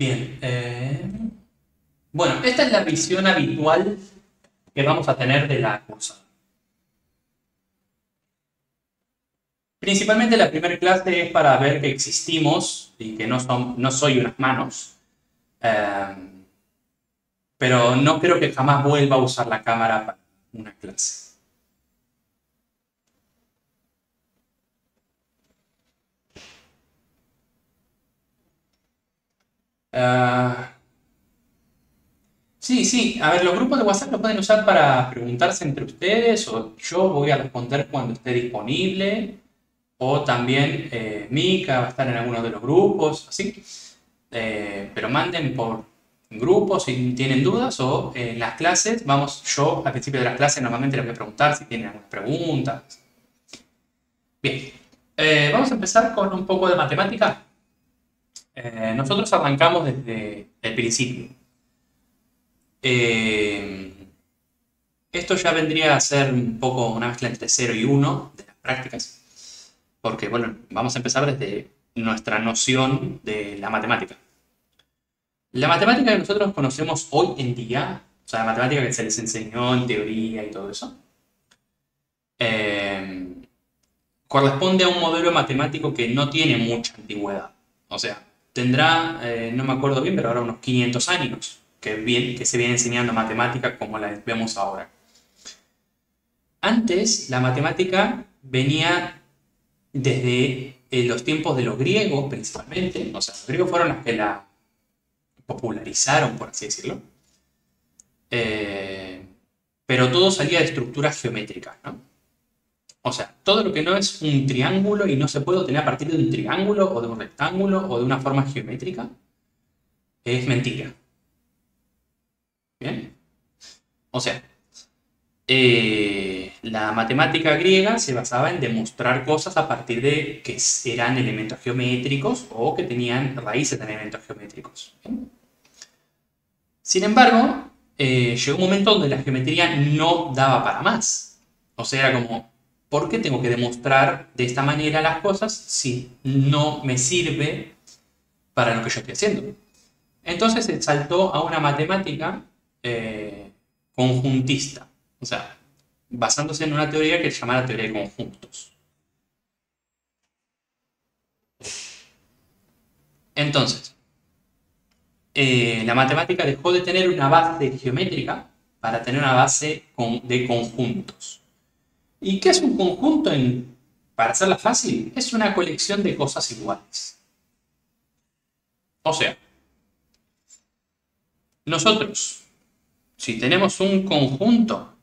Bien. Bueno, esta es la visión habitual que vamos a tener de la cosa. Principalmente la primera clase es para ver que existimos y que no soy unas manos. Eh, pero no creo que jamás vuelva a usar la cámara para una clase. Ah, sí, sí. A ver, los grupos de WhatsApp los pueden usar para preguntarse entre ustedes o yo voy a responder cuando esté disponible. O también Mika va a estar en alguno de los grupos, así. Pero manden por grupos si tienen dudas o en las clases, yo al principio de las clases normalmente les voy a preguntar si tienen alguna pregunta. Bien, vamos a empezar con un poco de matemática. Nosotros arrancamos desde el principio. Eh, Esto ya vendría a ser un poco una mezcla entre 0 y 1 de las prácticas, porque bueno, vamos a empezar desde nuestra noción de la matemática. La matemática que nosotros conocemos hoy en día, o sea, la matemática que se les enseñó en teoría y todo eso, eh, corresponde a un modelo matemático que no tiene mucha antigüedad. O sea, tendrá, no me acuerdo bien, pero ahora unos 500 años que se viene enseñando matemática como la vemos ahora. Antes, la matemática venía desde los tiempos de los griegos principalmente, o sea, los griegos fueron los que la popularizaron, por así decirlo. Eh, pero todo salía de estructuras geométricas, ¿no? O sea, todo lo que no es un triángulo y no se puede obtener a partir de un triángulo o de un rectángulo o de una forma geométrica es mentira. ¿Bien? O sea, la matemática griega se basaba en demostrar cosas a partir de que eran elementos geométricos o que tenían raíces de elementos geométricos. ¿Bien? Sin embargo, llegó un momento donde la geometría no daba para más. O sea, era como, ¿por qué tengo que demostrar de esta manera las cosas si no me sirve para lo que yo estoy haciendo? Entonces se saltó a una matemática conjuntista, o sea, basándose en una teoría que se llama la teoría de conjuntos. Entonces, la matemática dejó de tener una base geométrica para tener una base de conjuntos. ¿Y qué es un conjunto? Para hacerla fácil, es una colección de cosas iguales. O sea, nosotros, si tenemos un conjunto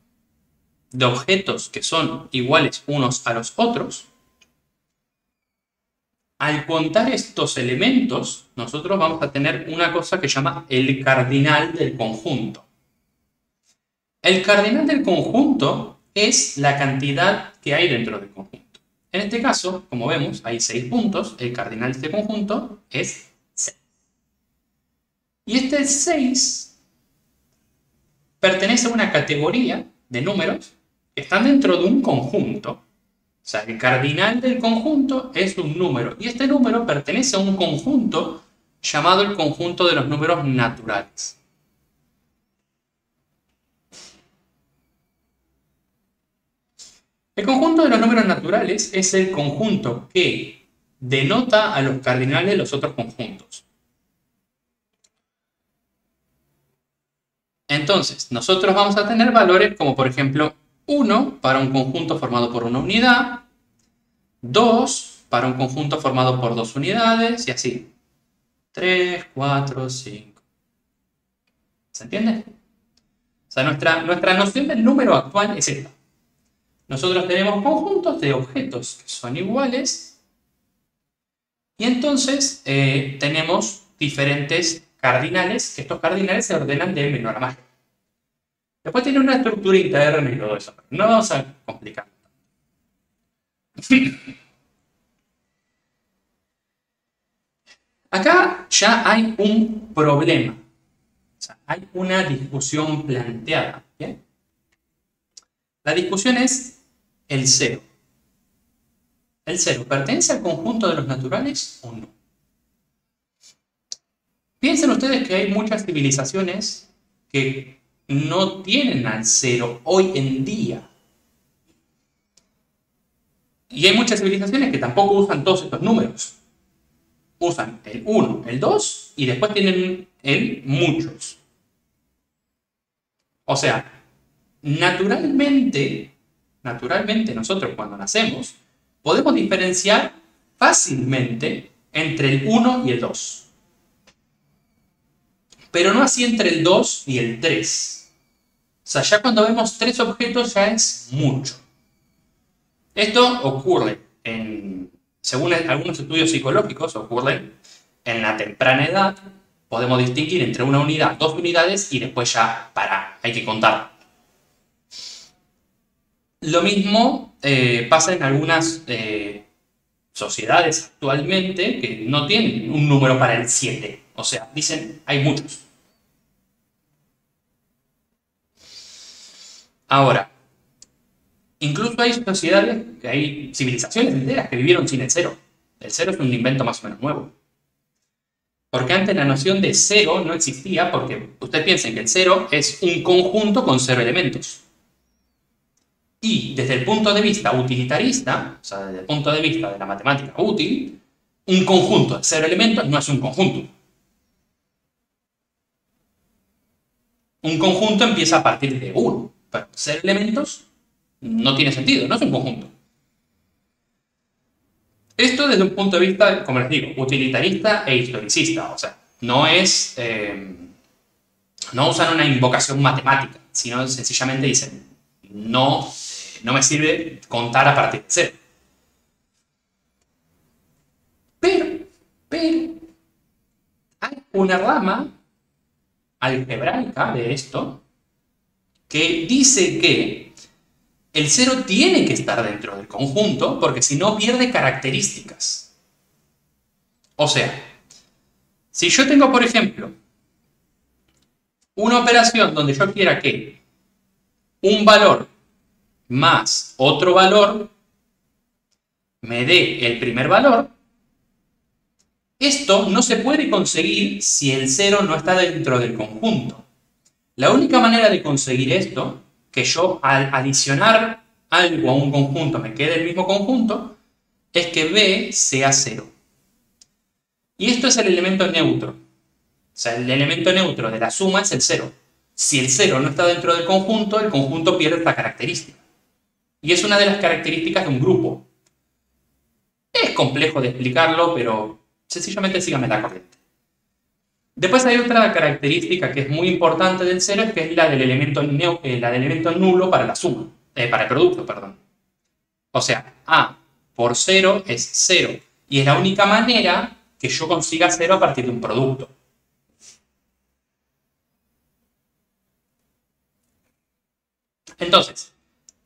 de objetos que son iguales unos a los otros, al contar estos elementos, nosotros vamos a tener una cosa que se llama el cardinal del conjunto. El cardinal del conjunto es la cantidad que hay dentro del conjunto. En este caso, como vemos, hay 6 puntos, el cardinal de este conjunto es 6. Y este 6 pertenece a una categoría de números que están dentro de un conjunto. O sea, el cardinal del conjunto es un número. Y este número pertenece a un conjunto llamado el conjunto de los números naturales. El conjunto de los números naturales es el conjunto que denota a los cardinales de los otros conjuntos. Entonces, nosotros vamos a tener valores como, por ejemplo, 1 para un conjunto formado por una unidad, 2 para un conjunto formado por 2 unidades y así. 3, 4, 5. ¿Se entiende? O sea, nuestra noción del número actual es esta. Nosotros tenemos conjuntos de objetos que son iguales y entonces tenemos diferentes cardinales, que estos cardinales se ordenan de menor a mayor. Después tiene una estructura interna y todo eso, pero no vamos a complicar. Acá ya hay un problema, o sea, hay una discusión planteada. ¿Bien? La discusión es el cero. ¿El cero pertenece al conjunto de los naturales o no? Piensen ustedes que hay muchas civilizaciones que no tienen al 0 hoy en día. Y hay muchas civilizaciones que tampoco usan todos estos números. Usan el 1, el 2 y después tienen el muchos. O sea, naturalmente nosotros cuando nacemos podemos diferenciar fácilmente entre el 1 y el 2. Pero no así entre el 2 y el 3. O sea, ya cuando vemos 3 objetos ya es mucho. Esto ocurre, según algunos estudios psicológicos, ocurre en la temprana edad. Podemos distinguir entre una unidad, 2 unidades y después ya hay que contar. Lo mismo pasa en algunas sociedades actualmente que no tienen un número para el 7. O sea, dicen, hay muchos. Ahora, incluso hay sociedades, hay civilizaciones enteras que vivieron sin el 0. El 0 es un invento más o menos nuevo. Porque antes la noción de 0 no existía, porque ustedes piensen que el 0 es un conjunto con 0 elementos. Y desde el punto de vista utilitarista, o sea, desde el punto de vista de la matemática útil, un conjunto de 0 elementos no es un conjunto. Un conjunto empieza a partir de 1, pero 0 elementos no tiene sentido, no es un conjunto. Esto desde un punto de vista, como les digo, utilitarista e historicista. O sea, no usan una invocación matemática, sino sencillamente dicen, no me sirve contar a partir de 0. Pero hay una rama algebraica de esto que dice que el 0 tiene que estar dentro del conjunto porque si no pierde características. O sea, si yo tengo, por ejemplo, una operación donde yo quiera que un valor más otro valor me dé el primer valor, esto no se puede conseguir si el 0 no está dentro del conjunto. La única manera de conseguir esto, que yo al adicionar algo a un conjunto me quede el mismo conjunto, es que B sea 0. Y esto es el elemento neutro. O sea, el elemento neutro de la suma es el 0. Si el 0 no está dentro del conjunto, el conjunto pierde esta característica. Y es una de las características de un grupo. Es complejo de explicarlo, pero sencillamente síganme la corriente. Después hay otra característica que es muy importante del 0, que es la del elemento nulo para la suma, para el producto, perdón. O sea, A por 0 es 0. Y es la única manera que yo consiga 0 a partir de un producto. Entonces,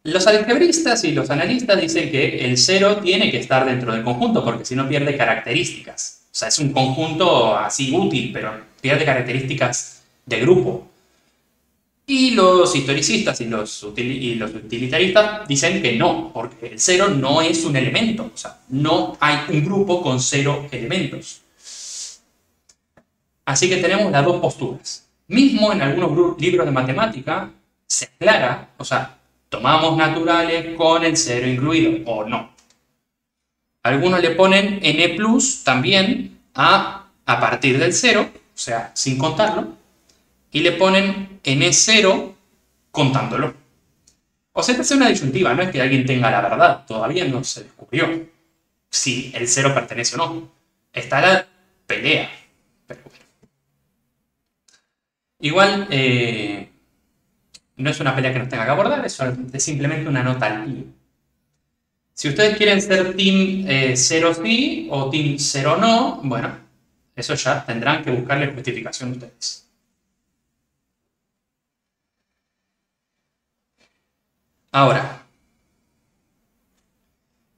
los algebristas y los analistas dicen que el 0 tiene que estar dentro del conjunto porque si no pierde características. O sea, es un conjunto así útil, pero pierde características de grupo. Y los historicistas y los utilitaristas dicen que no, porque el 0 no es un elemento. O sea, no hay un grupo con 0 elementos. Así que tenemos las dos posturas. Mismo en algunos libros de matemática se aclara, o sea, tomamos naturales con el 0 incluido, o no. Algunos le ponen n+ también a partir del 0, o sea, sin contarlo, y le ponen n0 contándolo. O sea, esta es una disyuntiva, no es que alguien tenga la verdad, todavía no se descubrió si el 0 pertenece o no. Está la pelea, pero bueno. Igual, no es una pelea que nos tenga que abordar, es simplemente una nota al pie. Si ustedes quieren ser team 0 sí o team 0 no, bueno, eso ya tendrán que buscarle justificación ustedes. Ahora,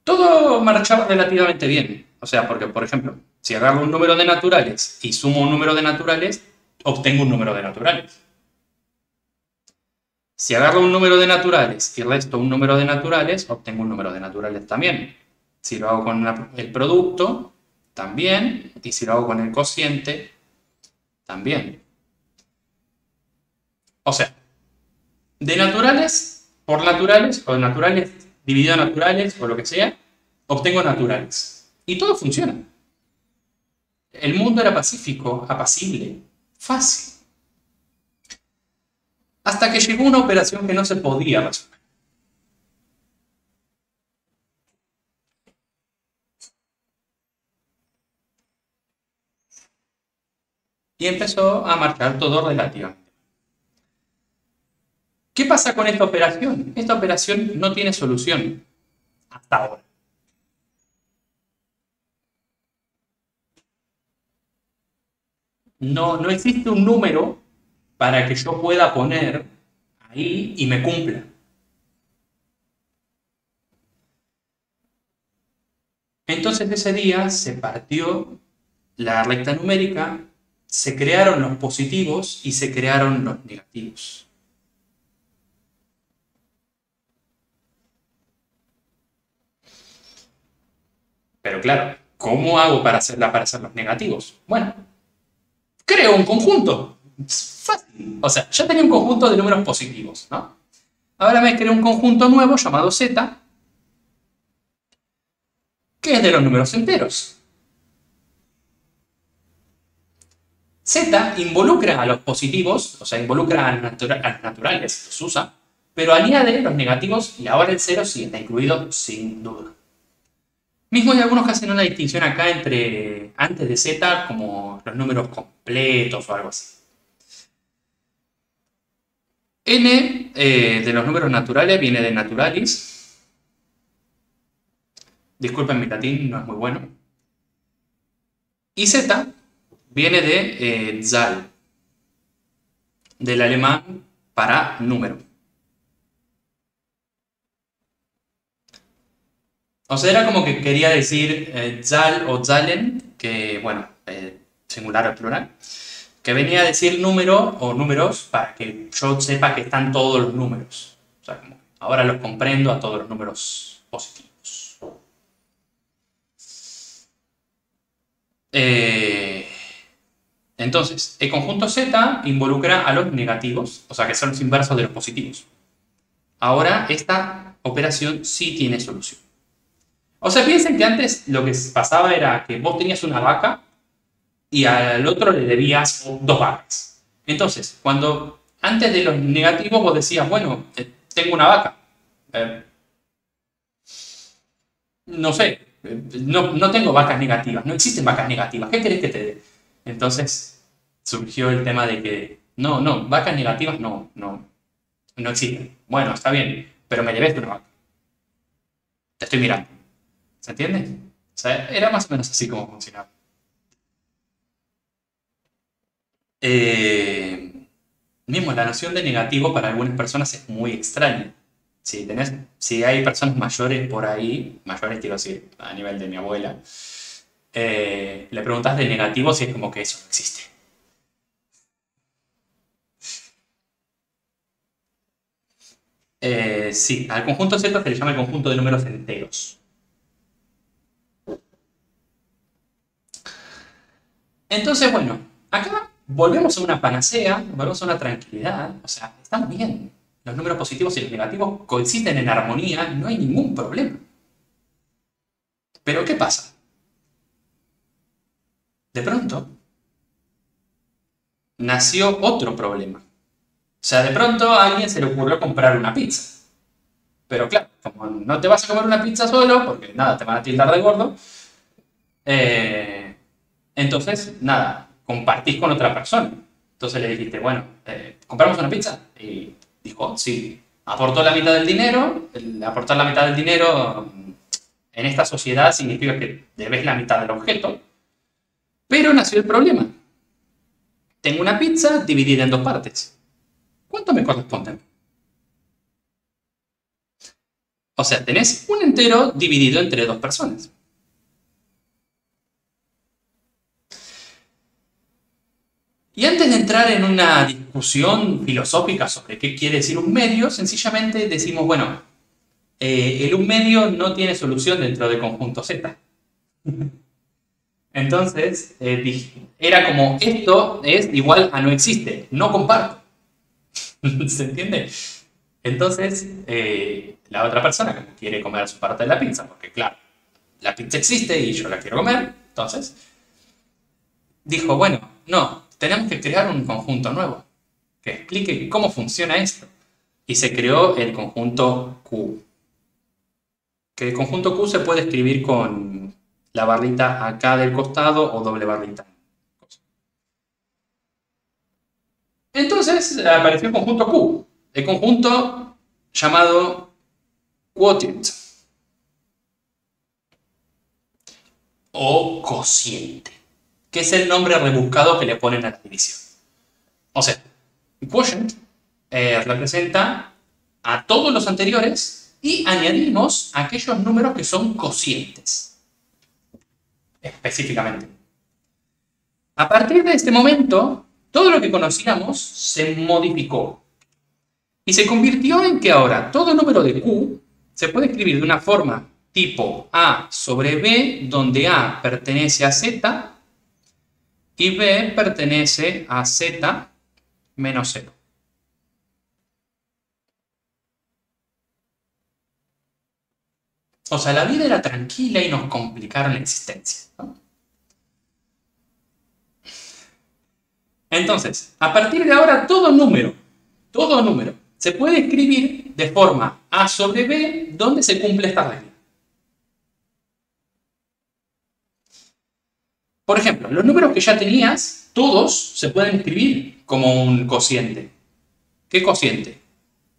todo marchaba relativamente bien. O sea, porque, por ejemplo, si agarro un número de naturales y sumo un número de naturales, obtengo un número de naturales. Si agarro un número de naturales y resto un número de naturales, obtengo un número de naturales también. Si lo hago con el producto, también. Y si lo hago con el cociente, también. O sea, de naturales por naturales, o de naturales dividido a naturales, o lo que sea, obtengo naturales. Y todo funciona. El mundo era pacífico, apacible, fácil. Hasta que llegó una operación que no se podía resolver. Y empezó a marchar todo relativamente. ¿Qué pasa con esta operación? Esta operación no tiene solución hasta ahora. No existe un número para que yo pueda poner ahí y me cumpla. Entonces ese día se partió la recta numérica, se crearon los positivos y se crearon los negativos. Pero claro, ¿cómo hago para hacer los negativos? Bueno, creo un conjunto. Es fácil. O sea, ya tenía un conjunto de números positivos, ¿no? Ahora me creo un conjunto nuevo llamado Z, que es de los números enteros. Z involucra a los positivos, o sea, involucra a los naturales, los usa, pero añade los negativos y ahora el 0 sí está incluido sin duda. Mismo hay algunos que hacen una distinción acá entre antes de Z como los números completos o algo así. N de los números naturales viene de naturalis. Disculpen, mi latín no es muy bueno. Y Z viene de Zahl, del alemán para número. O sea, era como que quería decir Zahl o Zahlen, que bueno, singular o plural, que venía a decir número o números para que yo sepa que están todos los números. O sea, como ahora los comprendo a todos los números positivos. Entonces, el conjunto Z involucra a los negativos, o sea que son los inversos de los positivos. Ahora, esta operación sí tiene solución. O sea, piensen que antes lo que pasaba era que vos tenías una vaca y al otro le debías 2 vacas. Entonces, cuando antes de los negativos vos decías, bueno, tengo una vaca. No sé, no tengo vacas negativas, no existen vacas negativas, ¿qué querés que te dé? Entonces surgió el tema de que, no, vacas negativas no existen. Bueno, está bien, pero me debes una vaca. Te estoy mirando. ¿Se entiende? O sea, era más o menos así como funcionaba. Mismo la noción de negativo para algunas personas es muy extraña. Si hay personas mayores por ahí, mayores quiero decir, a nivel de mi abuela, le preguntas de negativo si es como que eso no existe. Sí, al conjunto Z se le llama el conjunto de números enteros. Entonces, bueno, acá volvemos a una panacea, volvemos a una tranquilidad, o sea, estamos bien. Los números positivos y los negativos coexisten en armonía, no hay ningún problema. Pero ¿qué pasa? De pronto, nació otro problema. O sea, de pronto a alguien se le ocurrió comprar una pizza. Pero claro, como no te vas a comer una pizza solo, porque nada, te van a tildar de gordo, entonces, nada, compartís con otra persona. Entonces le dijiste, bueno, ¿compramos una pizza? Y dijo, sí. Aportó la mitad del dinero. Aportar la mitad del dinero en esta sociedad significa que debes la mitad del objeto. Pero nació el problema. Tengo una pizza dividida en 2 partes. ¿Cuánto me corresponde? O sea, tenés un entero dividido entre 2 personas. Y antes de entrar en una discusión filosófica sobre qué quiere decir un medio, sencillamente decimos, bueno, el un medio no tiene solución dentro del conjunto Z. Entonces, era como, esto es igual a no existe, no comparto. ¿Se entiende? Entonces, la otra persona que quiere comer su parte de la pizza, porque claro, la pizza existe y yo la quiero comer, entonces dijo, bueno, no, tenemos que crear un conjunto nuevo que explique cómo funciona esto. Y se creó el conjunto Q. Que el conjunto Q se puede escribir con la barrita acá del costado o doble barrita. Entonces apareció el conjunto Q, el conjunto llamado quotient o cociente, que es el nombre rebuscado que le ponen a la división. O sea, quotient representa a todos los anteriores y añadimos aquellos números que son cocientes, específicamente. A partir de este momento, todo lo que conocíamos se modificó y se convirtió en que ahora todo número de Q se puede escribir de una forma tipo A sobre B, donde A pertenece a Z y B pertenece a Z menos 0. O sea, la vida era tranquila y nos complicaron la existencia, ¿no? Entonces, a partir de ahora, todo número, se puede escribir de forma A sobre B, donde se cumple esta regla. Por ejemplo, los números que ya tenías, todos se pueden escribir como un cociente. ¿Qué cociente?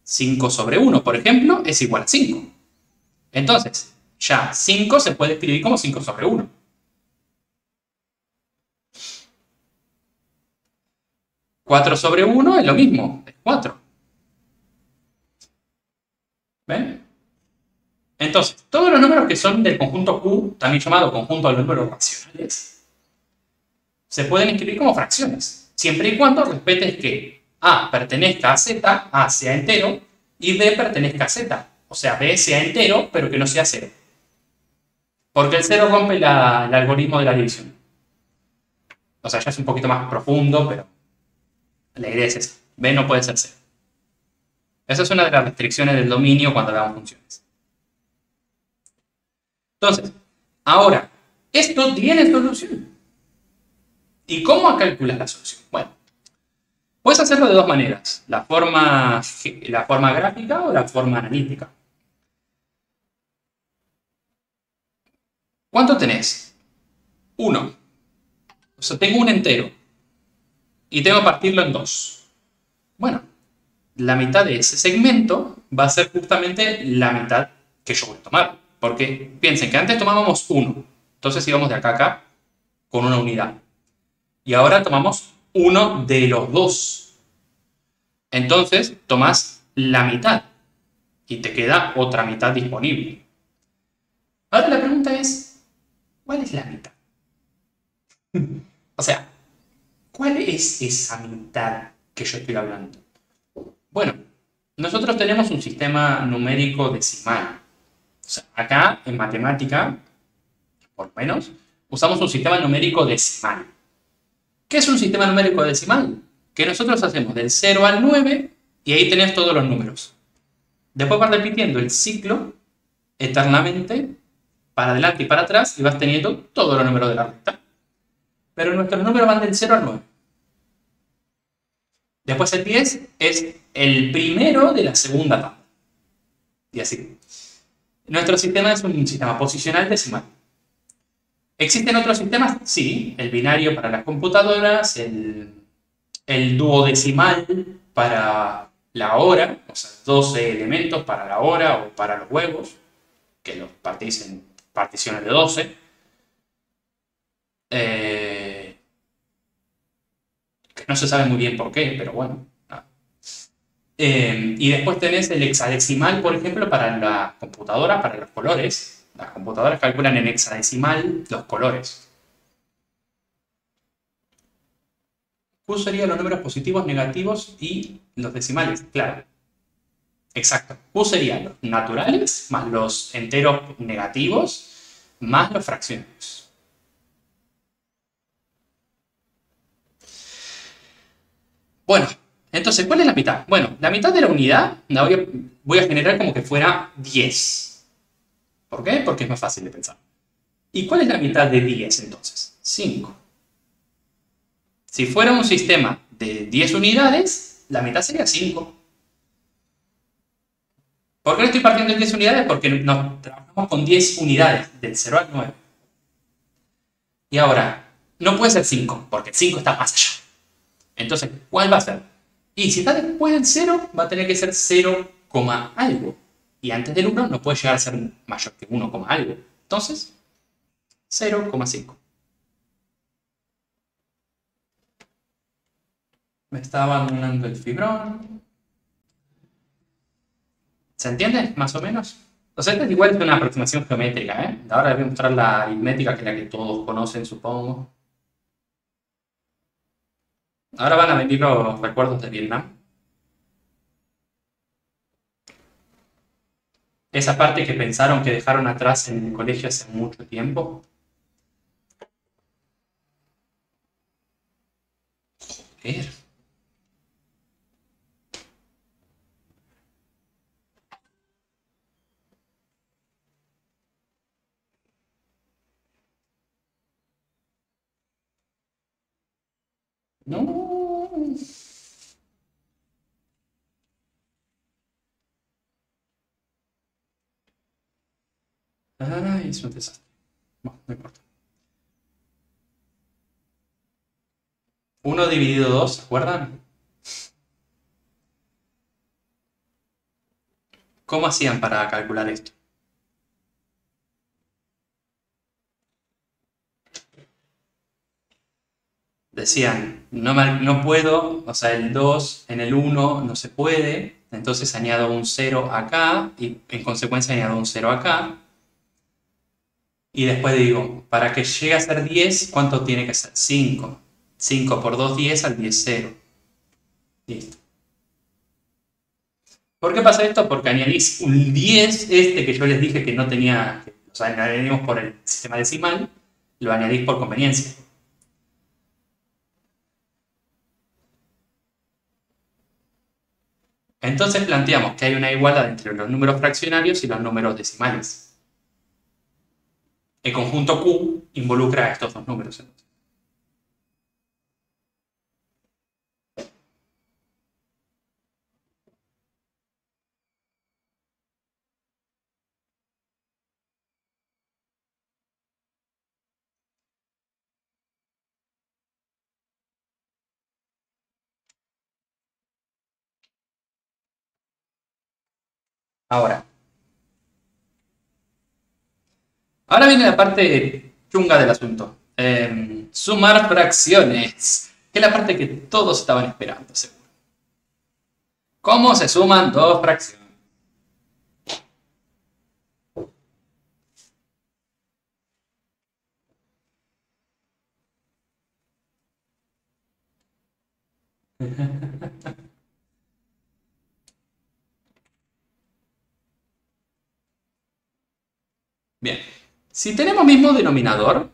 5 sobre 1, por ejemplo, es igual a 5. Entonces, ya 5 se puede escribir como 5 sobre 1. 4 sobre 1 es lo mismo, es 4. ¿Ven? Entonces, todos los números que son del conjunto Q, también llamado conjunto de los números racionales, se pueden escribir como fracciones, siempre y cuando respetes que A pertenezca a Z, A sea entero, y B pertenezca a Z. O sea, B sea entero, pero que no sea 0. Porque el 0 rompe el algoritmo de la división. O sea, ya es un poquito más profundo, pero la idea es esa. B no puede ser 0. Esa es una de las restricciones del dominio cuando hagamos funciones. Entonces, ahora, esto tiene solución. ¿Y cómo calculas la solución? Bueno, puedes hacerlo de dos maneras, la forma gráfica o la forma analítica. ¿Cuánto tenés? 1. O sea, tengo un entero y tengo que partirlo en 2. Bueno, la mitad de ese segmento va a ser justamente la mitad que yo voy a tomar. Porque piensen que antes tomábamos 1, entonces íbamos de acá a acá con una unidad. Y ahora tomamos uno de los dos. Entonces tomas la mitad y te queda otra mitad disponible. Ahora la pregunta es, ¿cuál es la mitad? O sea, ¿cuál es esa mitad que yo estoy hablando? Bueno, nosotros tenemos un sistema numérico decimal. O sea, acá en matemática, por lo menos, usamos un sistema numérico decimal. ¿Qué es un sistema numérico decimal? Que nosotros hacemos del 0 al 9 y ahí tenés todos los números. Después vas repitiendo el ciclo eternamente para adelante y para atrás y vas teniendo todos los números de la recta. Pero nuestros números van del 0 al 9. Después el 10 es el primero de la segunda tabla. Y así. Nuestro sistema es un sistema posicional decimal. ¿Existen otros sistemas? Sí, el binario para las computadoras, el duodecimal para la hora, o sea, 12 elementos para la hora o para los huevos, que los partís en particiones de 12. Que no se sabe muy bien por qué, pero bueno. Y después tenés el hexadecimal, por ejemplo, para la computadora, para los colores. Las computadoras calculan en hexadecimal los colores. Q serían los números positivos, negativos y los decimales, claro. Exacto. Q serían los naturales más los enteros negativos más los fraccionarios. Bueno, entonces, ¿cuál es la mitad? Bueno, la mitad de la unidad la voy a generar como que fuera 10. ¿Por qué? Porque es más fácil de pensar. ¿Y cuál es la mitad de 10 entonces? 5. Si fuera un sistema de 10 unidades, la mitad sería 5. ¿Por qué no estoy partiendo en 10 unidades? Porque nos trabajamos con 10 unidades, del 0 al 9. Y ahora, no puede ser 5, porque 5 está más allá. Entonces, ¿cuál va a ser? Y si está después del 0, va a tener que ser 0, algo. Y antes del 1 no puede llegar a ser mayor que 1, algo. Entonces, 0,5. Me está abandonando el fibrón. ¿Se entiende? Más o menos. Entonces, esta igual es una aproximación geométrica, ¿eh? Ahora les voy a mostrar la aritmética, que es la que todos conocen, supongo. Ahora van a venir los recuerdos de Vietnam. Esa parte que pensaron que dejaron atrás en el colegio hace mucho tiempo. Joder. No. Ay, es un desastre. Bueno, no importa. 1 dividido 2, ¿se acuerdan? ¿Cómo hacían para calcular esto? Decían, no puedo, o sea, el 2 en el 1 no se puede, entonces añado un 0 acá y en consecuencia añado un 0 acá. Y después digo, para que llegue a ser 10, ¿cuánto tiene que ser? 5. 5 por 2, 10, al 10, 0. Listo. ¿Por qué pasa esto? Porque añadís un 10, este que yo les dije que no tenía, o sea, añadimos por el sistema decimal, lo añadís por conveniencia. Entonces planteamos que hay una igualdad entre los números fraccionarios y los números decimales. El conjunto Q involucra a estos dos números. Ahora viene la parte chunga del asunto. Sumar fracciones. Que es la parte que todos estaban esperando, seguro. ¿Cómo se suman dos fracciones? Bien. Si tenemos mismo denominador,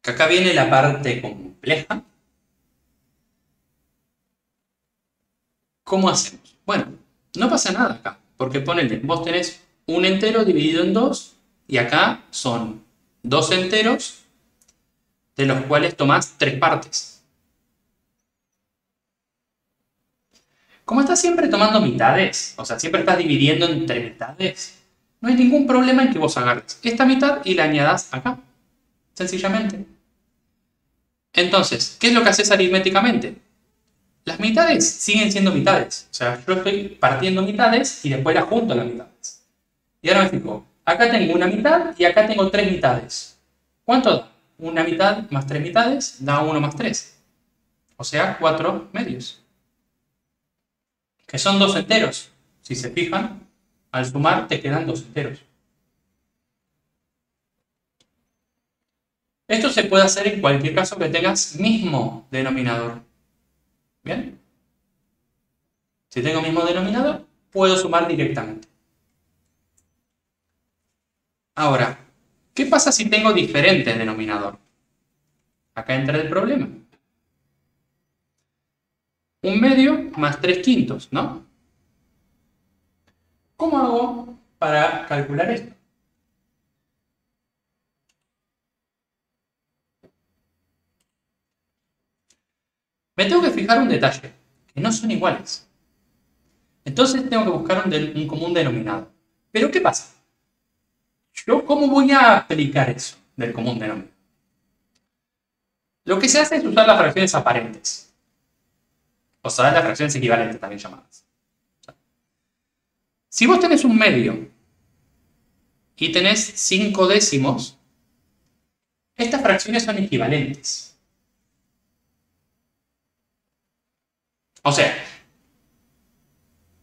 que acá viene la parte compleja, ¿cómo hacemos? Bueno, no pasa nada acá, porque ponele, vos tenés un entero dividido en dos, y acá son dos enteros, de los cuales tomás tres partes. Como estás siempre tomando mitades, o sea, siempre estás dividiendo entre mitades, no hay ningún problema en que vos agarres esta mitad y la añadas acá, sencillamente. Entonces, ¿qué es lo que haces aritméticamente? Las mitades siguen siendo mitades. O sea, yo estoy partiendo mitades y después las junto a las mitades. Y ahora me fijo, acá tengo una mitad y acá tengo tres mitades. ¿Cuánto da? Una mitad más tres mitades da 1 más 3. O sea, 4 medios. Que son dos enteros. Si se fijan, al sumar te quedan dos enteros. Esto se puede hacer en cualquier caso que tengas mismo denominador. ¿Bien? Si tengo mismo denominador, puedo sumar directamente. Ahora, ¿qué pasa si tengo diferente denominador? Acá entra el problema. 1/2 más 3/5, ¿no? ¿Cómo hago para calcular esto? Me tengo que fijar un detalle, que no son iguales. Entonces tengo que buscar un común denominador. ¿Pero qué pasa? ¿Yo cómo voy a aplicar eso del común denominador? Lo que se hace es usar las fracciones aparentes. O sea, las fracciones equivalentes también llamadas. Si vos tenés un medio y tenés 5 décimos, estas fracciones son equivalentes. O sea,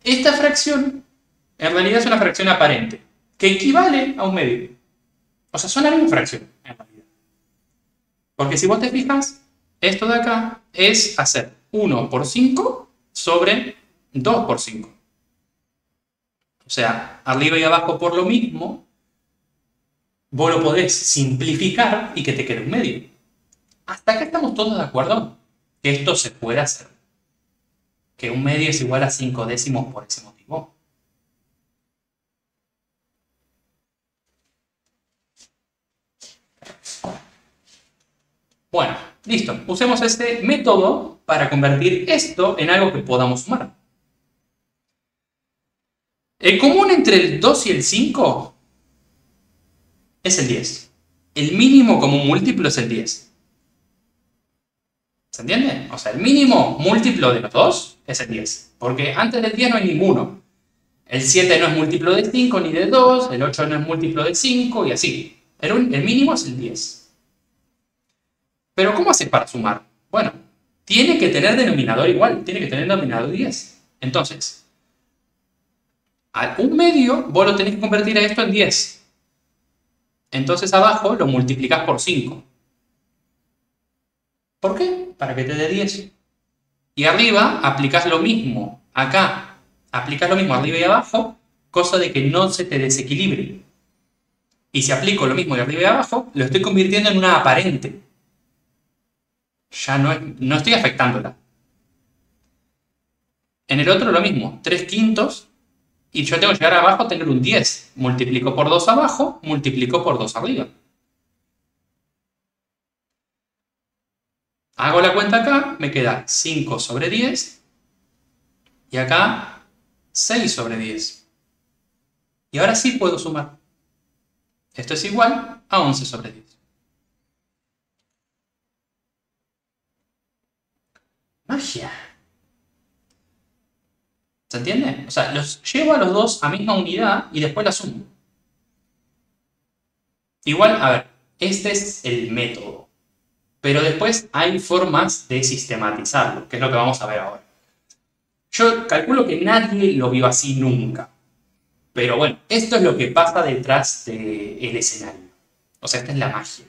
esta fracción en realidad es una fracción aparente, que equivale a un medio. O sea, son la misma fracción, en realidad. Porque si vos te fijas, esto de acá es hacer 1 por 5 sobre 2 por 5. O sea, arriba y abajo por lo mismo, vos lo podés simplificar y que te quede un medio. Hasta acá estamos todos de acuerdo que esto se puede hacer. Que un medio es igual a 5 décimos por ese motivo. Bueno, listo. Usemos este método para convertir esto en algo que podamos sumar. El común entre el 2 y el 5 es el 10. El mínimo común múltiplo es el 10. ¿Se entiende? O sea, el mínimo múltiplo de los dos es el 10. Porque antes del 10 no hay ninguno. El 7 no es múltiplo de 5 ni de 2. El 8 no es múltiplo de 5 y así. El mínimo es el 10. Pero ¿cómo haces para sumar? Bueno, tiene que tener denominador igual. Tiene que tener denominador 10. Entonces, a un medio vos lo tenés que convertir a esto en 10. Entonces abajo lo multiplicás por 5. ¿Por qué? Para que te dé 10. Y arriba aplicás lo mismo. Acá aplicás lo mismo arriba y abajo, cosa de que no se te desequilibre. Y si aplico lo mismo de arriba y abajo, lo estoy convirtiendo en una aparente. Ya no estoy afectándola. En el otro lo mismo, 3/5. Y yo tengo que llegar abajo a tener un 10. Multiplico por 2 abajo, multiplico por 2 arriba. Hago la cuenta acá, me queda 5 sobre 10. Y acá 6 sobre 10. Y ahora sí puedo sumar. Esto es igual a 11 sobre 10. Magia. ¿Se entiende? O sea, los llevo a los dos a misma unidad y después la sumo. Igual, a ver, este es el método. Pero después hay formas de sistematizarlo, que es lo que vamos a ver ahora. Yo calculo que nadie lo vio así nunca. Pero bueno, esto es lo que pasa detrás del escenario. O sea, esta es la magia.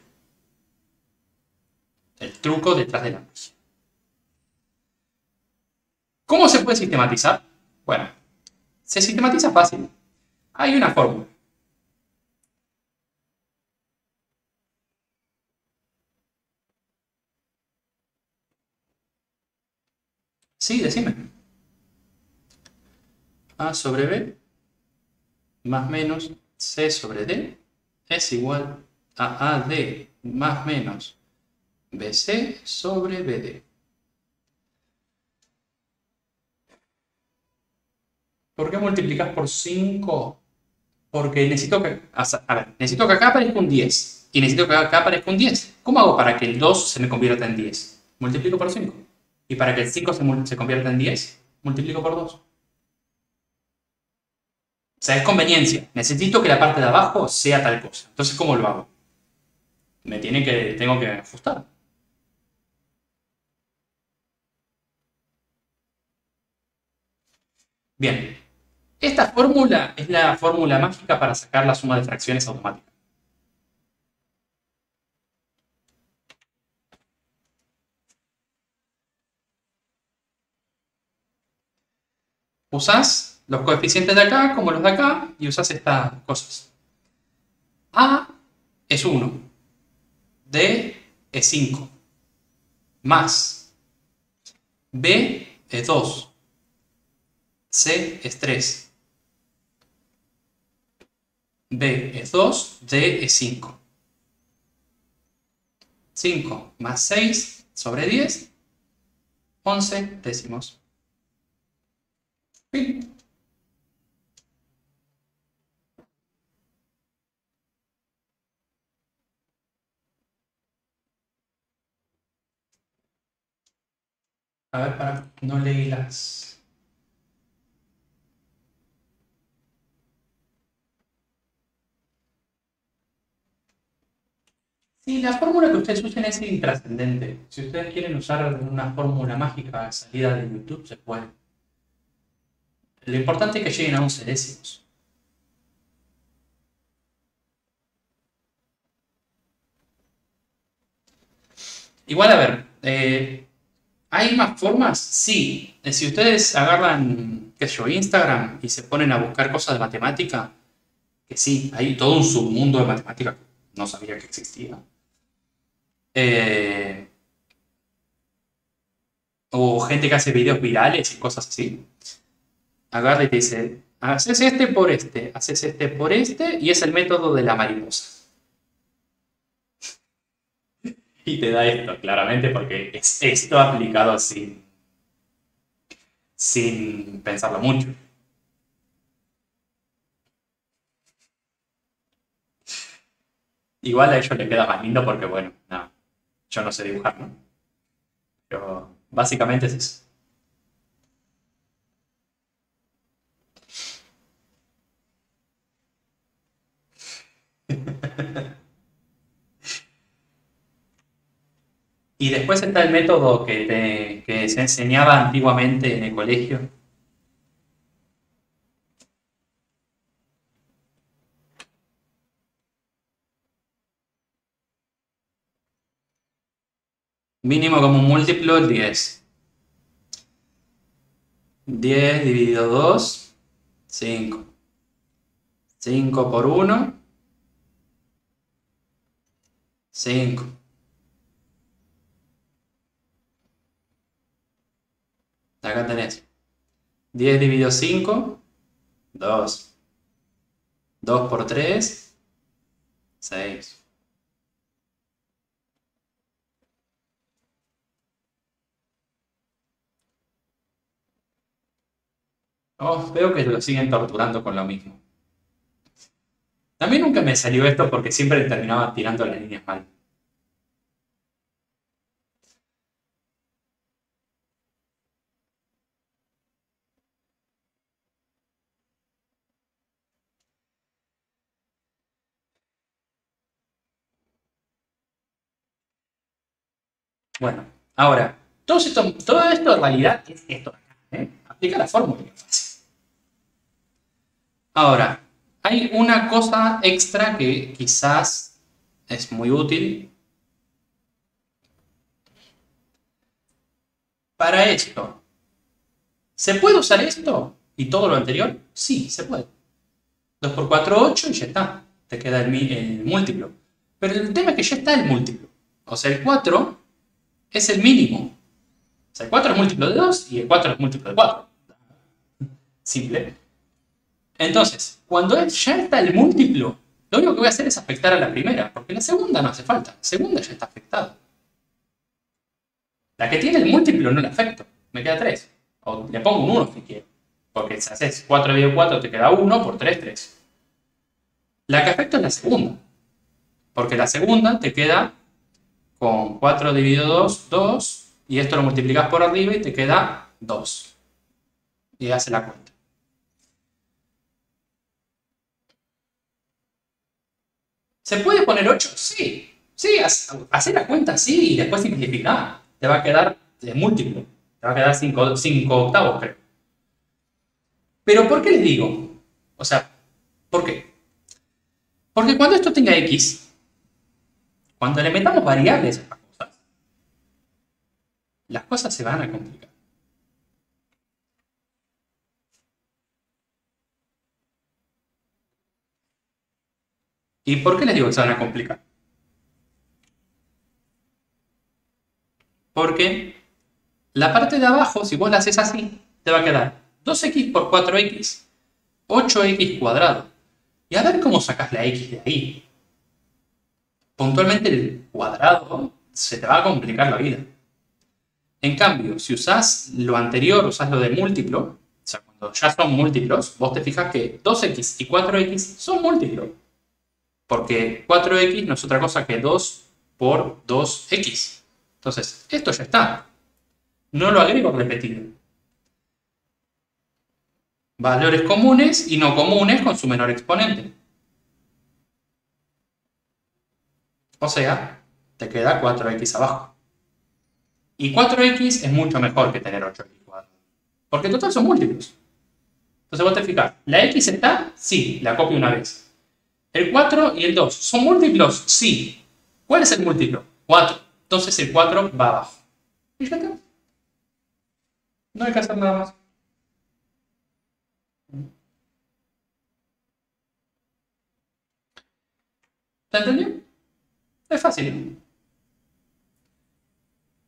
El truco detrás de la magia. ¿Cómo se puede sistematizar? Bueno, se sistematiza fácil. Hay una fórmula. Sí, decime. A sobre B más menos C sobre D es igual a AD más menos BC sobre BD. ¿Por qué multiplicas por 5? Porque necesito que, necesito que acá aparezca un 10. Y necesito que acá aparezca un 10. ¿Cómo hago para que el 2 se me convierta en 10? Multiplico por 5. Y para que el 5 se convierta en 10, multiplico por 2. O sea, es conveniencia. Necesito que la parte de abajo sea tal cosa. Entonces, ¿cómo lo hago? Tengo que ajustar. Bien. Esta fórmula es la fórmula mágica para sacar la suma de fracciones automática. Usás los coeficientes de acá como los de acá y usás estas cosas. A es 1, D es 5, más B es 2, C es 3, B es 2, D es 5. 5 más 6 sobre 10, 11 décimos. Fin. A ver, no leí las... Sí, la fórmula que ustedes usen es intrascendente. Si ustedes quieren usar una fórmula mágica salida de YouTube, se puede. Lo importante es que lleguen a 11 décimos. Igual, a ver, ¿hay más formas? Sí. Si ustedes agarran, qué sé yo, Instagram y se ponen a buscar cosas de matemática, que sí, hay todo un submundo de matemática que no sabía que existía. Eh, o gente que hace videos virales y cosas así. Agarra y te dice, haces este por este, haces este por este, y es el método de la mariposa. Y te da esto, claramente, porque es esto aplicado sin pensarlo mucho. Igual a ellos les queda más lindo porque, bueno, no, yo no sé dibujar, ¿no? Pero básicamente es eso. Y después está el método que se enseñaba antiguamente en el colegio. Mínimo como un múltiplo, 10. 10 dividido 2, 5. 5 por 1, 5. Acá tenés. 10 dividido 5, 2. 2 por 3, 6. Oh, veo que lo siguen torturando con lo mismo. A mí nunca me salió esto porque siempre terminaba tirando las líneas mal. Bueno, ahora, todo esto en realidad es esto de acá, ¿eh? Aplica la fórmula. Ahora, hay una cosa extra que quizás es muy útil para esto. ¿Se puede usar esto y todo lo anterior? Sí, se puede. 2 por 4, 8 y ya está. Te queda el múltiplo. Pero el tema es que ya está el múltiplo. O sea, el 4 es el mínimo. O sea, el 4 es múltiplo de 2 y el 4 es múltiplo de 4. Simple. Entonces, cuando ya está el múltiplo, lo único que voy a hacer es afectar a la primera, porque la segunda no hace falta. La segunda ya está afectada. La que tiene el múltiplo no la afecto. Me queda 3. O le pongo un 1 si quiero. Porque si haces 4 dividido 4 te queda 1, por 3, 3. La que afecto es la segunda. Porque la segunda te queda con 4 dividido 2, 2. Y esto lo multiplicas por arriba y te queda 2. Y hace la cuenta. ¿Se puede poner 8? Sí. Sí, hacer la cuenta sí y después simplificar. Te va a quedar múltiplo. Te va a quedar 5 octavos, creo. Pero ¿por qué les digo? O sea, ¿por qué? Porque cuando esto tenga x, cuando le metamos variables a estas cosas, las cosas se van a complicar. ¿Y por qué les digo que se van a complicar? Porque la parte de abajo, si vos la haces así, te va a quedar 2x por 4x, 8x cuadrado. Y a ver cómo sacas la x de ahí. Puntualmente el cuadrado se te va a complicar la vida. En cambio, si usás lo anterior, usás lo de múltiplo, o sea, cuando ya son múltiplos, vos te fijas que 2x y 4x son múltiplos. Porque 4x no es otra cosa que 2 por 2x. Entonces, esto ya está. No lo agrego repetido. Valores comunes y no comunes con su menor exponente. O sea, te queda 4x abajo. Y 4x es mucho mejor que tener 8x cuadrado. Porque en total son múltiplos. Entonces vos te fijas, ¿la x está? Sí, la copio una vez. ¿El 4 y el 2 son múltiplos? Sí. ¿Cuál es el múltiplo? 4. Entonces el 4 va abajo. Y ya está. No hay que hacer nada más. ¿Te entendió? Es fácil.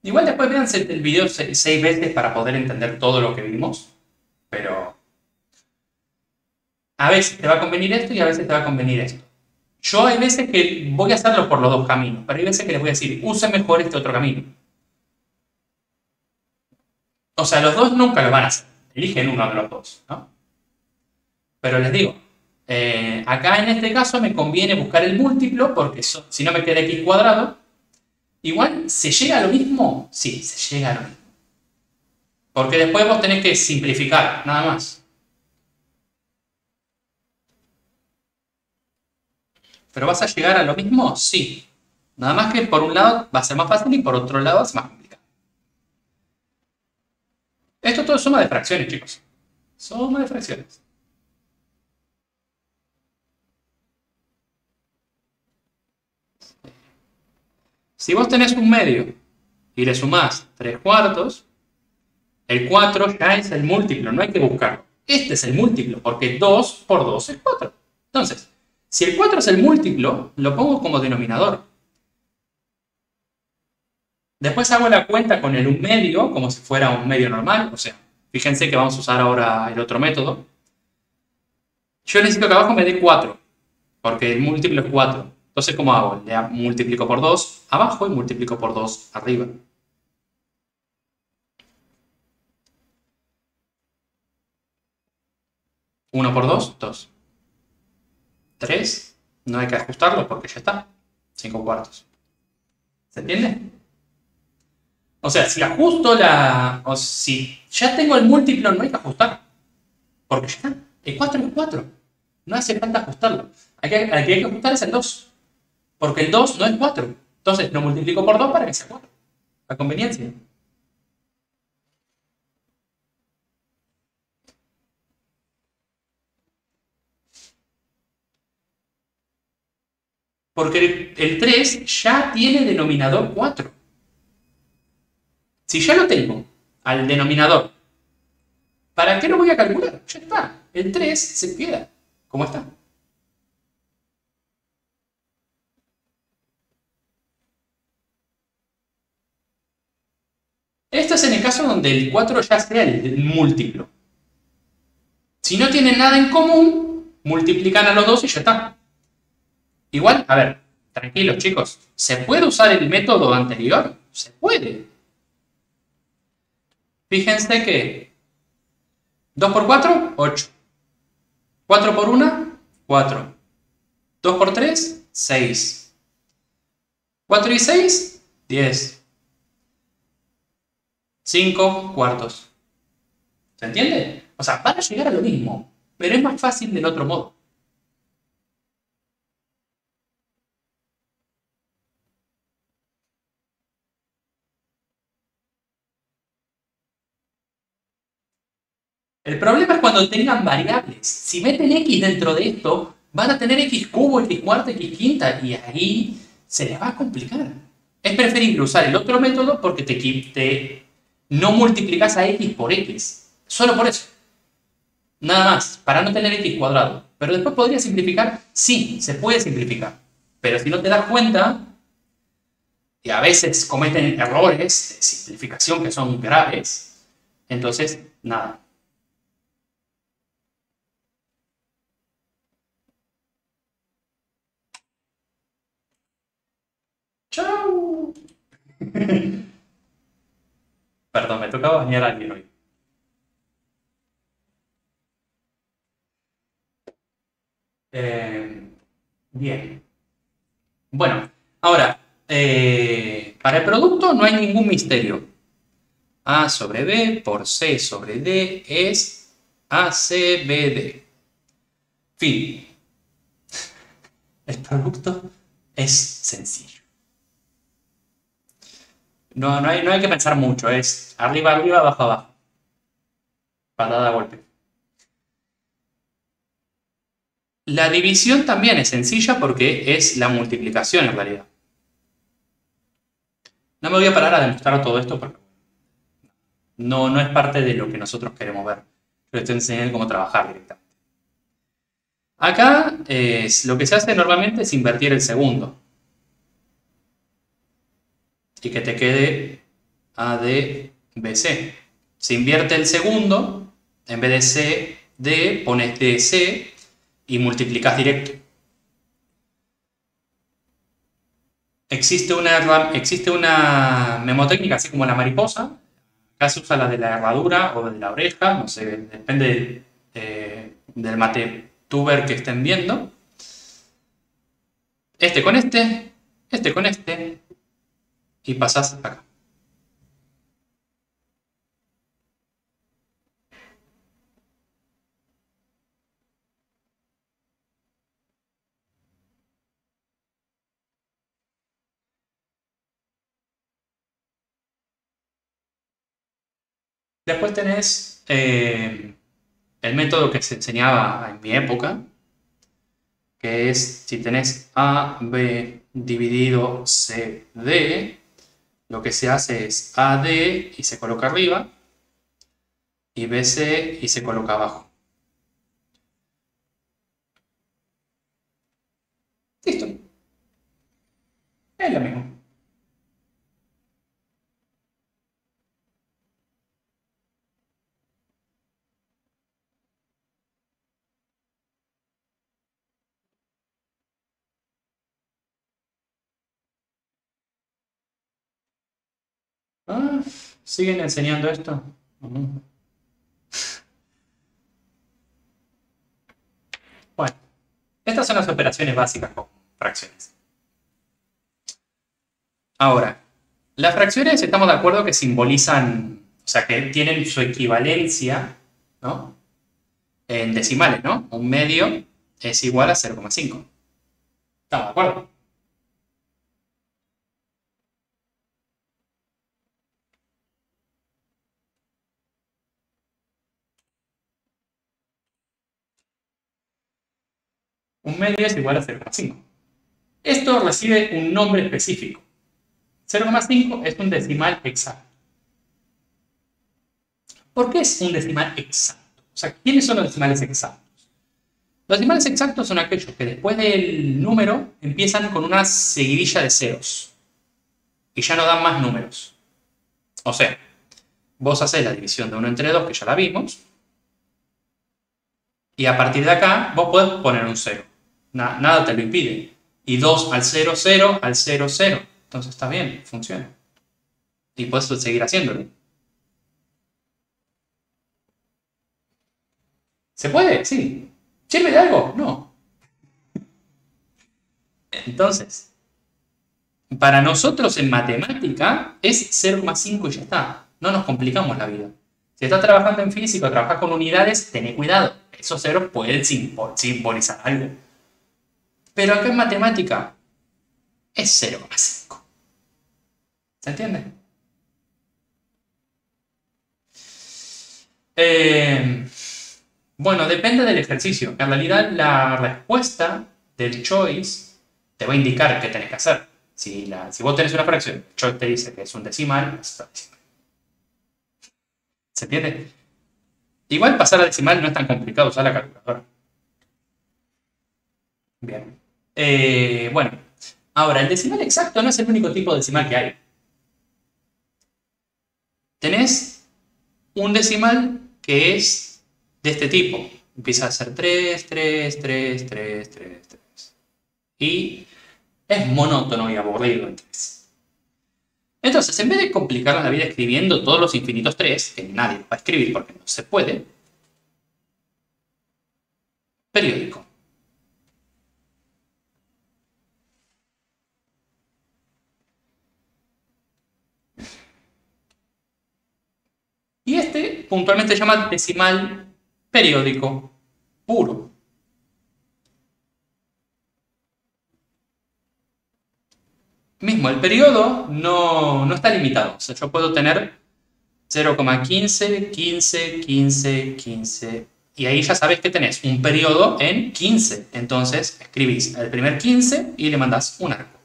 Igual después véanse el video 6 veces para poder entender todo lo que vimos. Pero a veces te va a convenir esto y a veces te va a convenir esto. Yo hay veces que voy a hacerlo por los dos caminos, pero hay veces que les voy a decir, use mejor este otro camino. O sea, los dos nunca lo van a hacer. Eligen uno de los dos, ¿no? Pero les digo, acá en este caso me conviene buscar el múltiplo porque si no me queda x cuadrado. Igual, ¿se llega a lo mismo? Sí, se llega a lo mismo. Porque después vos tenés que simplificar, nada más. ¿Pero vas a llegar a lo mismo? Sí. Nada más que por un lado va a ser más fácil y por otro lado es más complicado. Esto todo es suma de fracciones, chicos. Suma de fracciones. Si vos tenés un medio y le sumás 3/4, el 4 ya es el múltiplo, no hay que buscarlo. Este es el múltiplo, porque 2 por 2 es 4. Entonces, si el 4 es el múltiplo, lo pongo como denominador. Después hago la cuenta con el 1/2, como si fuera un medio normal. O sea, fíjense que vamos a usar ahora el otro método. Yo necesito que abajo me dé 4, porque el múltiplo es 4. Entonces, ¿cómo hago? Le multiplico por 2 abajo y multiplico por 2 arriba. ¿1 por 2? 2. 3, no hay que ajustarlo porque ya está. 5/4. ¿Se entiende? O sea, si ajusto o si ya tengo el múltiplo, no hay que ajustar. Porque ya está. El 4 es 4. No hace falta ajustarlo. Al que hay que ajustar es el 2. Porque el 2 no es 4. Entonces lo multiplico por 2 para que sea 4. A conveniencia. Porque el 3 ya tiene denominador 4. Si ya lo tengo al denominador, ¿para qué lo voy a calcular? Ya está. El 3 se queda como está. Esto es en el caso donde el 4 ya sea el múltiplo. Si no tienen nada en común, multiplican a los dos y ya está. Igual, a ver, tranquilos chicos, ¿se puede usar el método anterior? Se puede. Fíjense que 2 por 4, 8. 4 por 1, 4. 2 por 3, 6. 4 y 6, 10. 5/4. ¿Se entiende? O sea, van a llegar a lo mismo, pero es más fácil del otro modo. El problema es cuando tengan variables. Si meten x dentro de esto, van a tener x cubo, x cuarta, x quinta, y ahí se les va a complicar. Es preferible usar el otro método porque te no multiplicas a x por x. Solo por eso. Nada más, para no tener x cuadrado. Pero después podría simplificar. Sí, se puede simplificar. Pero si no te das cuenta, y a veces cometen errores de simplificación que son graves. Entonces, nada. ¡Chao! Perdón, me tocaba bañar a alguien hoy. Bien. Bueno, ahora, para el producto no hay ningún misterio. A sobre B por C sobre D es ACBD. Fin. El producto es sencillo. No hay que pensar mucho, es arriba, arriba, abajo, abajo. Patada a golpe. La división también es sencilla porque es la multiplicación en realidad. No me voy a parar a demostrar todo esto porque no es parte de lo que nosotros queremos ver. Yo estoy enseñando cómo trabajar directamente. Acá lo que se hace normalmente es invertir el segundo. Y que te quede ADBC. Se invierte el segundo, en vez de CD, pones DC y multiplicas directo. Existe una memotécnica así como la mariposa. Acá se usa la de la herradura o de la oreja, no sé, depende del matetuber que estén viendo. Este con este, y pasás acá. Después tenés el método que se enseñaba en mi época, que es si tenés A, B dividido C, D, lo que se hace es AD y se coloca arriba, y BC y se coloca abajo. Listo. Es lo mismo. Ah, ¿siguen enseñando esto? Bueno, estas son las operaciones básicas con fracciones. Ahora, las fracciones estamos de acuerdo que simbolizan, o sea, que tienen su equivalencia, ¿no? En decimales, ¿no? Un medio es igual a 0,5. ¿Estamos de acuerdo? Un medio es igual a 0,5. Esto recibe un nombre específico. 0,5 es un decimal exacto. ¿Por qué es un decimal exacto? O sea, ¿quiénes son los decimales exactos? Los decimales exactos son aquellos que después del número empiezan con una seguidilla de ceros y ya no dan más números. O sea, vos hacés la división de 1 entre 2, que ya la vimos, y a partir de acá vos podés poner un 0. Nada te lo impide. Y 2 al 0, 0, al 0, 0. Entonces está bien, funciona. Y puedes seguir haciéndolo. ¿Se puede? Sí. ¿Sirve de algo? No. Entonces, para nosotros en matemática es 0,5 y ya está. No nos complicamos la vida. Si estás trabajando en física o trabajas con unidades, ten cuidado. Esos ceros pueden simbolizar algo. Pero acá en matemática es 0,5. ¿Se entiende? Bueno, depende del ejercicio. En realidad la respuesta del choice te va a indicar qué tenés que hacer. Si vos tenés una fracción, el choice te dice que es un decimal, es un decimal. ¿Se entiende? Igual pasar a decimal no es tan complicado, usar la calculadora. Bien. Bueno, Ahora, el decimal exacto no es el único tipo de decimal que hay. Tenés un decimal que es de este tipo. Empieza a ser 3, 3, 3, 3, 3, 3. Y es monótono y aburrido en 3. Entonces, en vez de complicarnos la vida escribiendo todos los infinitos 3, que nadie va a escribir porque no se puede, periódico. Y este puntualmente se llama decimal periódico puro. Mismo, el periodo no está limitado. O sea, yo puedo tener 0,15, 15, 15, 15. Y ahí ya sabes que tenés un periodo en 15. Entonces escribís el primer 15 y le mandás un arco.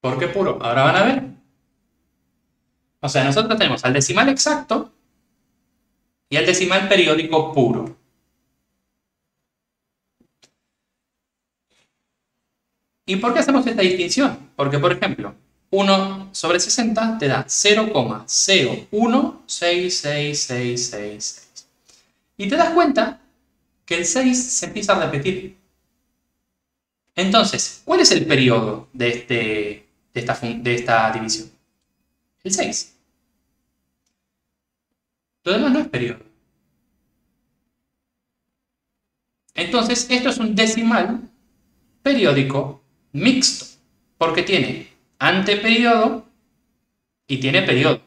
¿Por qué puro? Ahora van a ver. O sea, nosotros tenemos al decimal exacto y al decimal periódico puro. ¿Y por qué hacemos esta distinción? Porque, por ejemplo, 1 sobre 60 te da 0,01666666. Y te das cuenta que el 6 se empieza a repetir. Entonces, ¿cuál es el periodo de esta división? El 6. Lo demás no es periodo. Entonces, esto es un decimal periódico mixto, porque tiene anteperiodo y tiene periodo.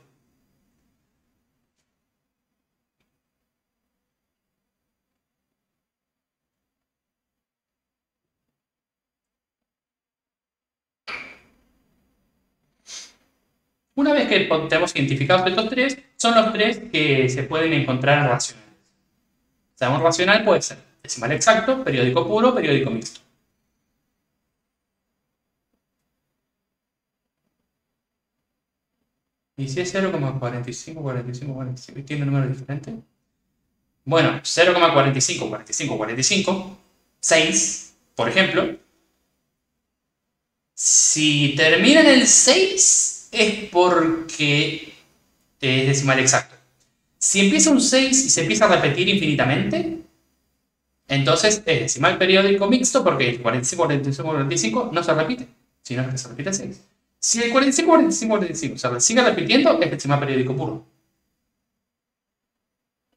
Una vez que tenemos identificados estos tres, son los tres que se pueden encontrar en racionales. O sea, un racional puede ser decimal exacto, periódico puro, periódico mixto. ¿Y si es 0,45, 45, 45 y tiene un número diferente? Bueno, 0,45, 45, 45, 6, por ejemplo. Si termina en el 6 es porque es decimal exacto. Si empieza un 6 y se empieza a repetir infinitamente, entonces es decimal periódico mixto porque el 45, 45, 45 no se repite, sino que se repite el 6. Si el 45, 45, 45 se sigue repitiendo, es decimal periódico puro.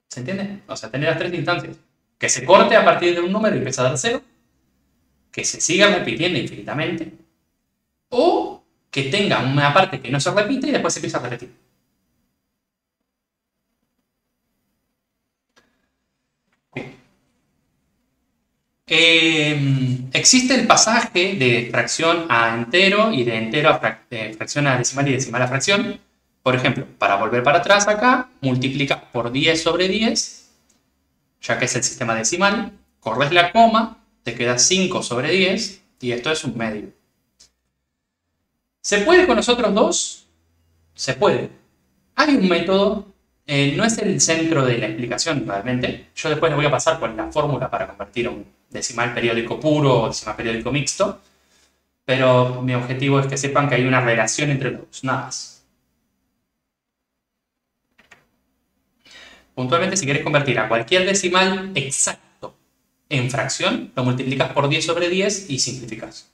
¿Se entiende? O sea, tener las tres instancias. Que se corte a partir de un número y empiece a dar 0, que se siga repitiendo infinitamente, o que tenga una parte que no se repite y después se empieza a repetir. Existe el pasaje de fracción a entero y de entero a fracción a decimal y decimal a fracción. Por ejemplo, para volver para atrás acá, multiplica por 10 sobre 10, ya que es el sistema decimal, corres la coma, te queda 5 sobre 10 y esto es un medio. ¿Se puede con los otros dos? Se puede. Hay un método, no es el centro de la explicación realmente. Yo después les voy a pasar con la fórmula para convertir un decimal periódico puro o decimal periódico mixto, pero mi objetivo es que sepan que hay una relación entre los dos, nada más. Puntualmente, si quieres convertir a cualquier decimal exacto en fracción, lo multiplicas por 10 sobre 10 y simplificas.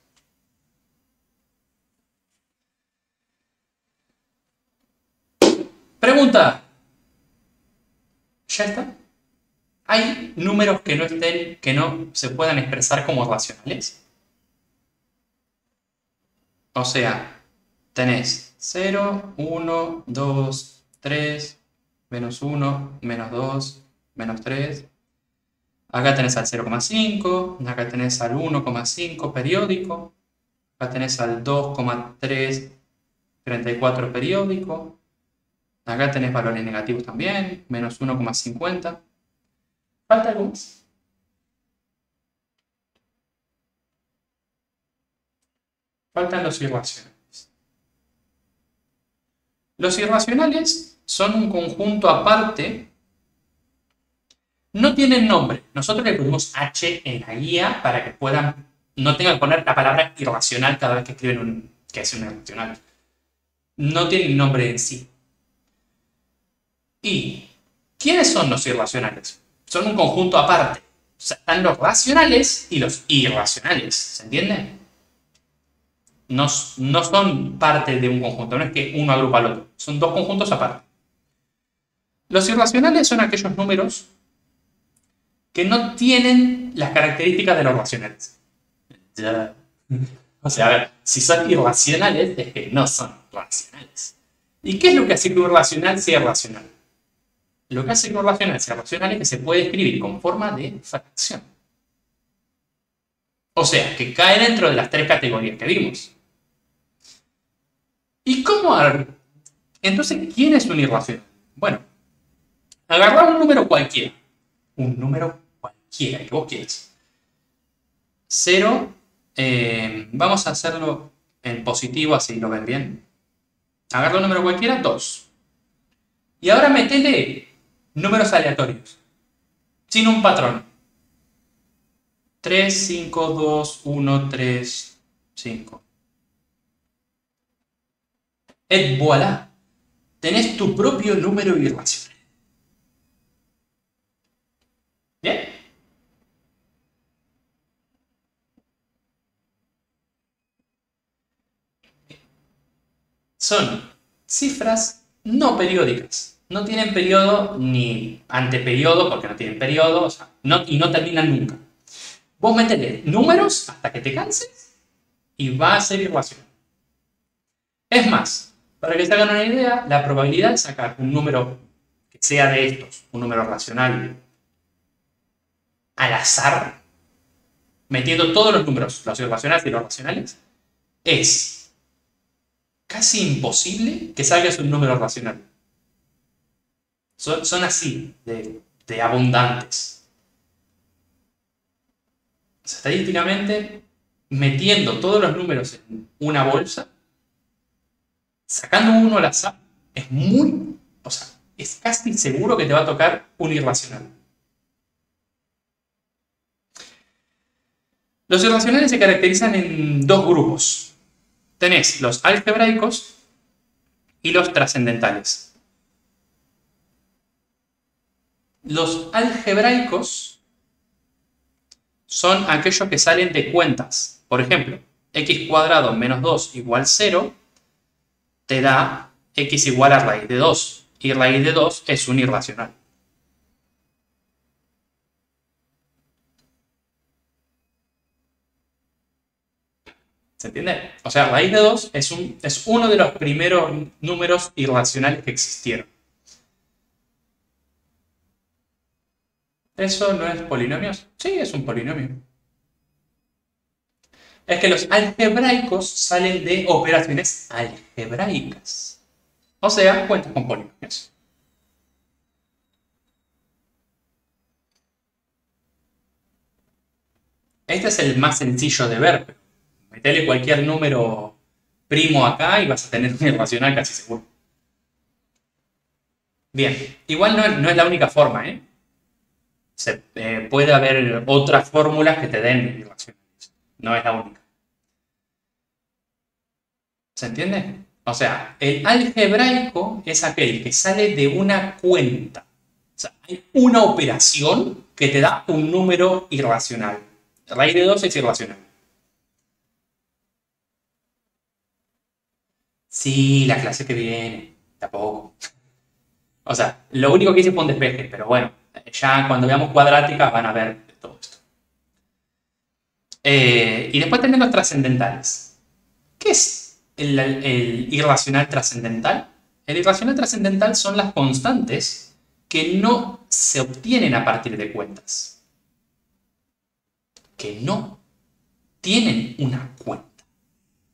Pregunta. ¿Ya está? ¿Hay números que no se puedan expresar como racionales? O sea, tenés 0, 1, 2, 3, menos 1, menos 2, menos 3. Acá tenés al 0,5, acá tenés al 1,5 periódico, acá tenés al 2,334 periódico, acá tenés valores negativos también, menos 1,50. ¿Falta algo más? Faltan los irracionales. Los irracionales son un conjunto aparte. No tienen nombre. Nosotros le pusimos H en la guía para que no tengan que poner la palabra irracional cada vez que escriben que es un irracional. No tienen nombre en sí. ¿Y quiénes son los irracionales? Son un conjunto aparte. O sea, están los racionales y los irracionales. ¿Se entiende? No son parte de un conjunto. No es que uno agrupa al otro. Son dos conjuntos aparte. Los irracionales son aquellos números que no tienen las características de los racionales. Ya. O sea, a ver, si son irracionales, es que no son racionales. ¿Y qué es lo que hace que un racional sea racional? Lo que hace que un racional sea racional es que se puede escribir con forma de fracción. O sea, que cae dentro de las tres categorías que vimos. ¿Y cómo? Entonces, ¿quién es un irracional? Bueno, agarrar un número cualquiera. Un número cualquiera que vos quieras. 0. Vamos a hacerlo en positivo, así lo ven bien. Agarra un número cualquiera, 2. Y ahora metele números aleatorios, sin un patrón. 3, 5, 2, 1, 3, 5. Et voilà. Tenés tu propio número irracional. ¿Bien? Son cifras no periódicas. No tienen periodo ni anteperiodo, porque no tienen periodo, o sea, y no terminan nunca. Vos metele números hasta que te canses y va a ser irracional. Es más, para que se hagan una idea, la probabilidad de sacar un número que sea de estos, un número racional, al azar, metiendo todos los números, los irracionales y los racionales, es casi imposible que salgas un número racional. Son así de abundantes. Estadísticamente, metiendo todos los números en una bolsa, sacando uno al azar, es casi seguro que te va a tocar un irracional. Los irracionales se caracterizan en dos grupos. Tenés los algebraicos y los trascendentales. Los algebraicos son aquellos que salen de cuentas. Por ejemplo, x cuadrado menos 2 igual 0 te da x igual a raíz de 2. Y raíz de 2 es un irracional. ¿Se entiende? O sea, raíz de 2 es uno de los primeros números irracionales que existieron. ¿Eso no es polinomios? Sí, es un polinomio. Es que los algebraicos salen de operaciones algebraicas. O sea, cuentan con polinomios. Este es el más sencillo de ver. Metele cualquier número primo acá y vas a tener un irracional casi seguro. Bien, igual no es la única forma, ¿eh? Puede haber otras fórmulas que te den irracionales. No es la única. ¿Se entiende? O sea, el algebraico es aquel que sale de una cuenta. O sea, hay una operación que te da un número irracional. Raíz de 2 es irracional. Sí, la clase que viene. Tampoco. O sea, lo único que hice fue un despeje, pero bueno, ya cuando veamos cuadráticas van a ver todo esto. Y después tenemos los trascendentales. ¿Qué es el irracional trascendental? El irracional trascendental son las constantes que no se obtienen a partir de cuentas. Que no tienen una cuenta.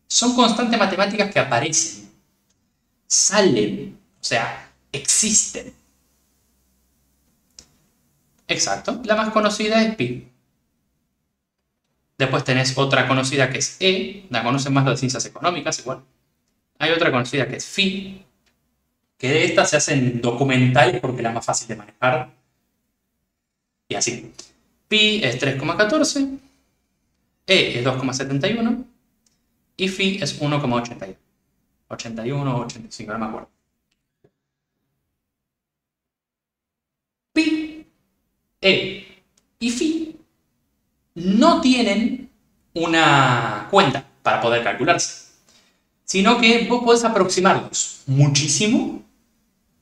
Son constantes matemáticas que aparecen, salen, o sea, existen. Exacto. La más conocida es pi. Después tenés otra conocida que es e. La conocen más los de ciencias económicas, igual. Hay otra conocida que es phi. Que de estas se hacen documentales porque es la más fácil de manejar. Y así. Pi es 3,14, E es 2,71 y Phi es 1,81. 81 o 85, no me acuerdo. Pi, E y Phi no tienen una cuenta para poder calcularse, sino que vos podés aproximarlos muchísimo,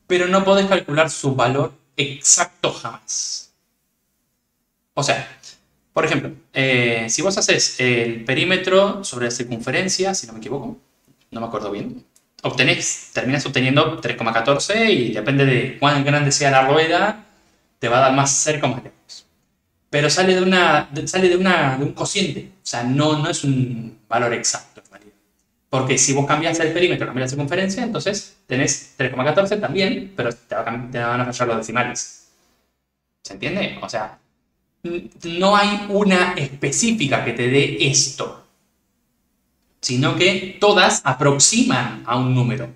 pero no podés calcular su valor exacto jamás. O sea, por ejemplo, si vos haces el perímetro sobre la circunferencia, si no me equivoco, no me acuerdo bien, terminas obteniendo 3,14 y depende de cuán grande sea la rueda, te va a dar más cerca o más lejos. Pero sale de un cociente, o sea, no es un valor exacto en realidad. Porque si vos cambias el perímetro, cambias la circunferencia, entonces tenés 3,14 también, pero te van a fallar los decimales. ¿Se entiende? O sea, no hay una específica que te dé esto, sino que todas aproximan a un número.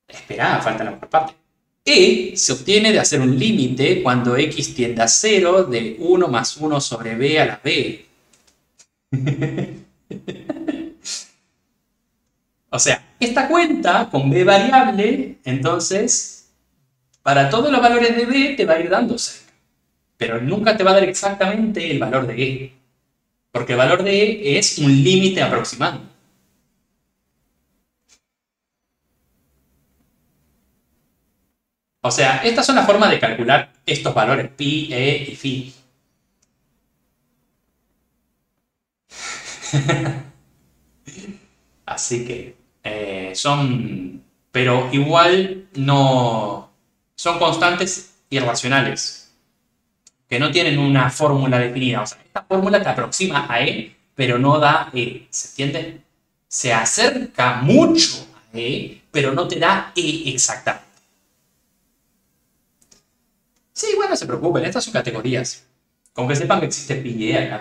Espera, falta la otra parte. E se obtiene de hacer un límite cuando x tiende a 0 de 1 más 1 sobre b a la b. O sea, esta cuenta con b variable, entonces, para todos los valores de b te va a ir dando cerca. Pero nunca te va a dar exactamente el valor de e. Porque el valor de e es un límite aproximado. O sea, estas son las formas de calcular estos valores, pi, e y phi. Así que pero igual no son constantes irracionales, que no tienen una fórmula definida. O sea, esta fórmula te aproxima a E, pero no da E. ¿Se entiende? Se acerca mucho a E, pero no te da E exactamente. Sí, bueno, no se preocupen, estas son categorías. Con que sepan que existe pi y E acá.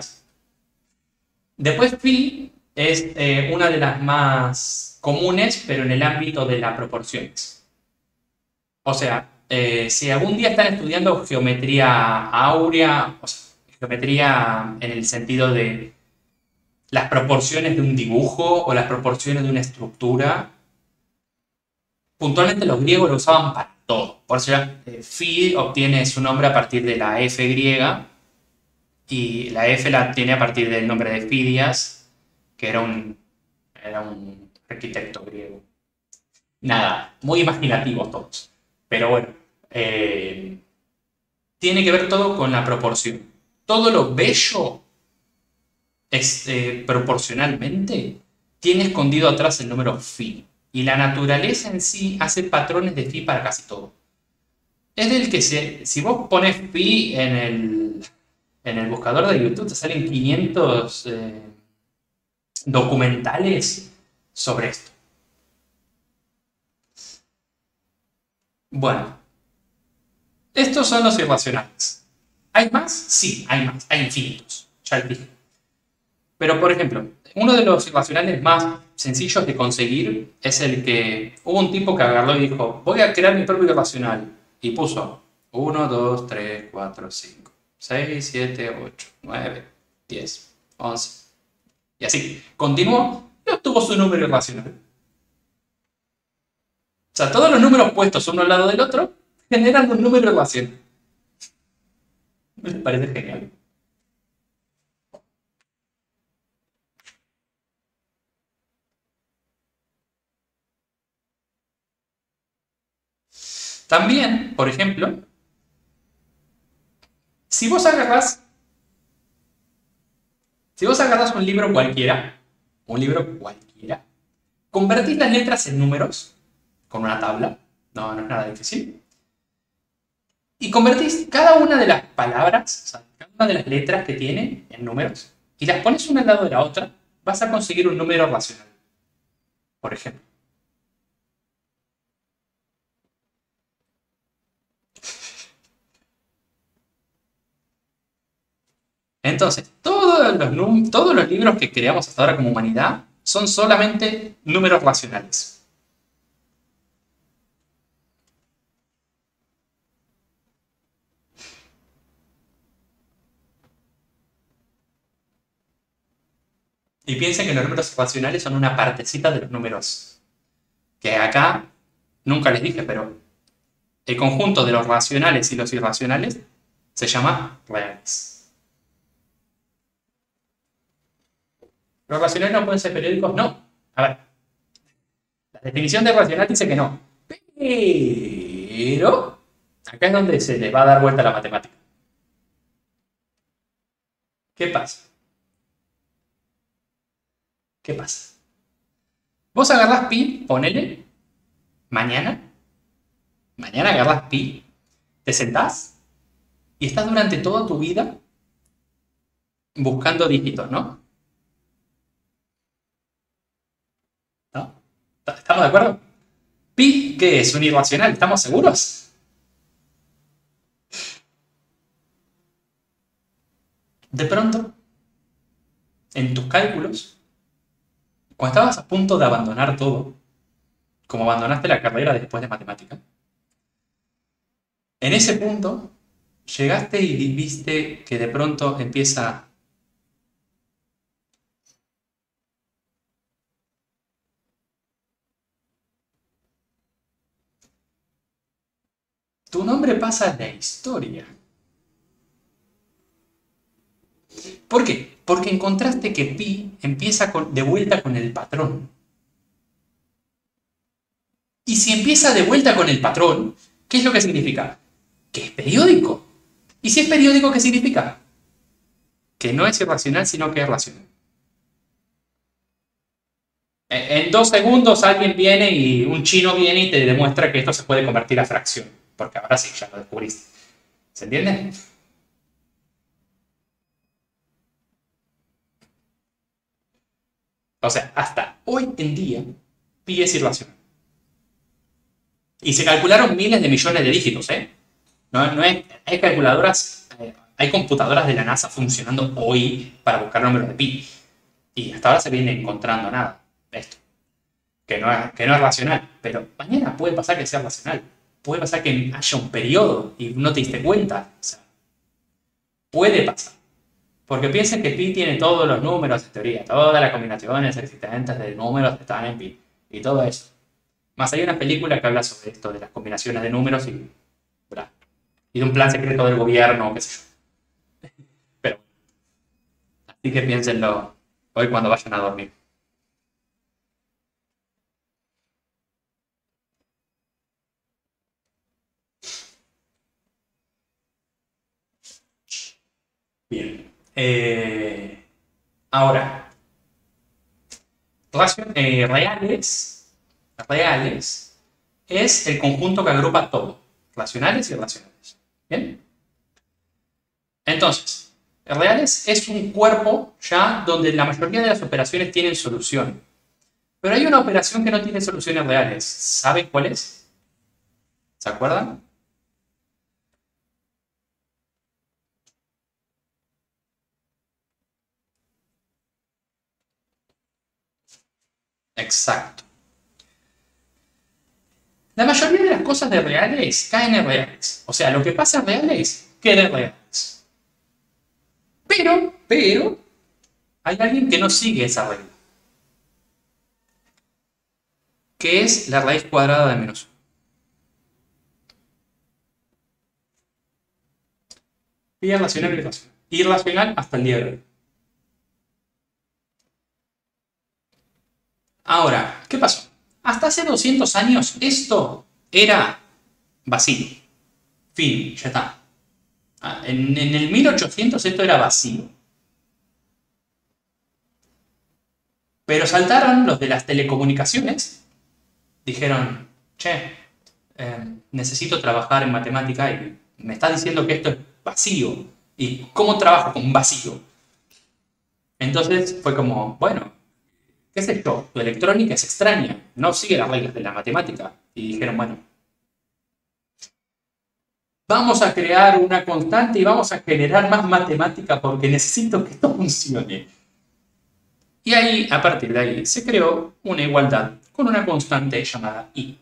Después pi es una de las más comunes, pero en el ámbito de las proporciones. O sea, si algún día están estudiando geometría áurea, o sea, geometría en el sentido de las proporciones de un dibujo o las proporciones de una estructura, puntualmente los griegos lo usaban para todo. Por eso phi obtiene su nombre a partir de la F griega y la F la obtiene a partir del nombre de Fidias, que era un arquitecto griego. Nada, muy imaginativos todos. Pero bueno, tiene que ver todo con la proporción. Todo lo bello es, proporcionalmente tiene escondido atrás el número phi. Y la naturaleza en sí hace patrones de phi para casi todo. Es del que si vos pones phi en el buscador de YouTube, te salen 500 documentales sobre esto. Bueno, estos son los irracionales. ¿Hay más? Sí, hay más. Hay infinitos. Ya les dije. Pero, por ejemplo, uno de los irracionales más sencillos de conseguir es el que hubo un tipo que agarró y dijo, voy a crear mi propio irracional. Y puso 1, 2, 3, 4, 5, 6, 7, 8, 9, 10, 11. Y así. Continuó y obtuvo su número irracional. O sea, todos los números puestos uno al lado del otro generan un número irracional. Me parece genial. También, por ejemplo, si vos agarrás un libro cualquiera, convertís las letras en números con una tabla, no es nada difícil, y convertís cada una de las palabras, o sea, cada una de las letras que tiene en números, y las pones una al lado de la otra, vas a conseguir un número racional, por ejemplo. Entonces, todos los libros que creamos hasta ahora como humanidad son solamente números racionales. Y piensen que los números racionales son una partecita de los números. Que acá, nunca les dije, pero el conjunto de los racionales y los irracionales se llama reales. ¿Los racionales no pueden ser periódicos? No. A ver, la definición de racional dice que no. Pero acá es donde se les va a dar vuelta a la matemática. ¿Qué pasa? ¿Qué pasa? Vos agarrás pi, ponele, mañana agarrás pi, te sentás y estás durante toda tu vida buscando dígitos, ¿no? ¿No? ¿Estamos de acuerdo? Pi, ¿qué es? Un irracional, ¿estamos seguros? De pronto, en tus cálculos, cuando estabas a punto de abandonar todo, como abandonaste la carrera después de matemática, en ese punto llegaste y viste que de pronto empieza... Tu nombre pasa a la historia. ¿Por qué? Porque encontraste que pi empieza de vuelta con el patrón. Y si empieza de vuelta con el patrón, ¿qué es lo que significa? Que es periódico. ¿Y si es periódico, qué significa? Que no es irracional, sino que es racional. En 2 segundos alguien viene y un chino viene y te demuestra que esto se puede convertir a fracción. Porque ahora sí, ya lo descubriste. ¿Se entiende? O sea, hasta hoy en día, pi es irracional. Y se calcularon miles de millones de dígitos, ¿eh? No es, hay calculadoras, hay computadoras de la NASA funcionando hoy para buscar números de pi. Y hasta ahora se viene encontrando nada. Esto. Que no es racional. Pero mañana puede pasar que sea racional. Puede pasar que haya un periodo y no te diste cuenta. O sea, puede pasar. Porque piensen que pi tiene todos los números en teoría. Todas las combinaciones existentes de números están en pi. Y todo eso. Más hay una película que habla sobre esto, de las combinaciones de números y de un plan secreto del gobierno, qué sé yo. Pero, así que piénsenlo hoy cuando vayan a dormir. Bien. Ahora, reales es el conjunto que agrupa todo, racionales y irracionales. ¿Bien? Entonces, reales es un cuerpo ya donde la mayoría de las operaciones tienen solución. Pero hay una operación que no tiene soluciones reales. ¿Saben cuál es? ¿Se acuerdan? Exacto. La mayoría de las cosas de reales caen en reales. O sea, lo que pasa en reales queda en reales. Pero, hay alguien que no sigue esa regla. Que es la raíz cuadrada de menos 1. Irracional y irracional. Irracional hasta el día de hoy. Ahora, ¿qué pasó? Hasta hace 200 años esto era vacío. Fin, ya está. En el 1800 esto era vacío. Pero saltaron los de las telecomunicaciones. Dijeron, che, necesito trabajar en matemática y me estás diciendo que esto es vacío. ¿Y cómo trabajo con vacío? Entonces fue como, bueno, ¿qué es esto? Tu electrónica es extraña, no sigue las reglas de la matemática. Y dijeron, bueno, vamos a crear una constante y vamos a generar más matemática porque necesito que esto funcione. Y ahí, a partir de ahí, se creó una igualdad con una constante llamada i.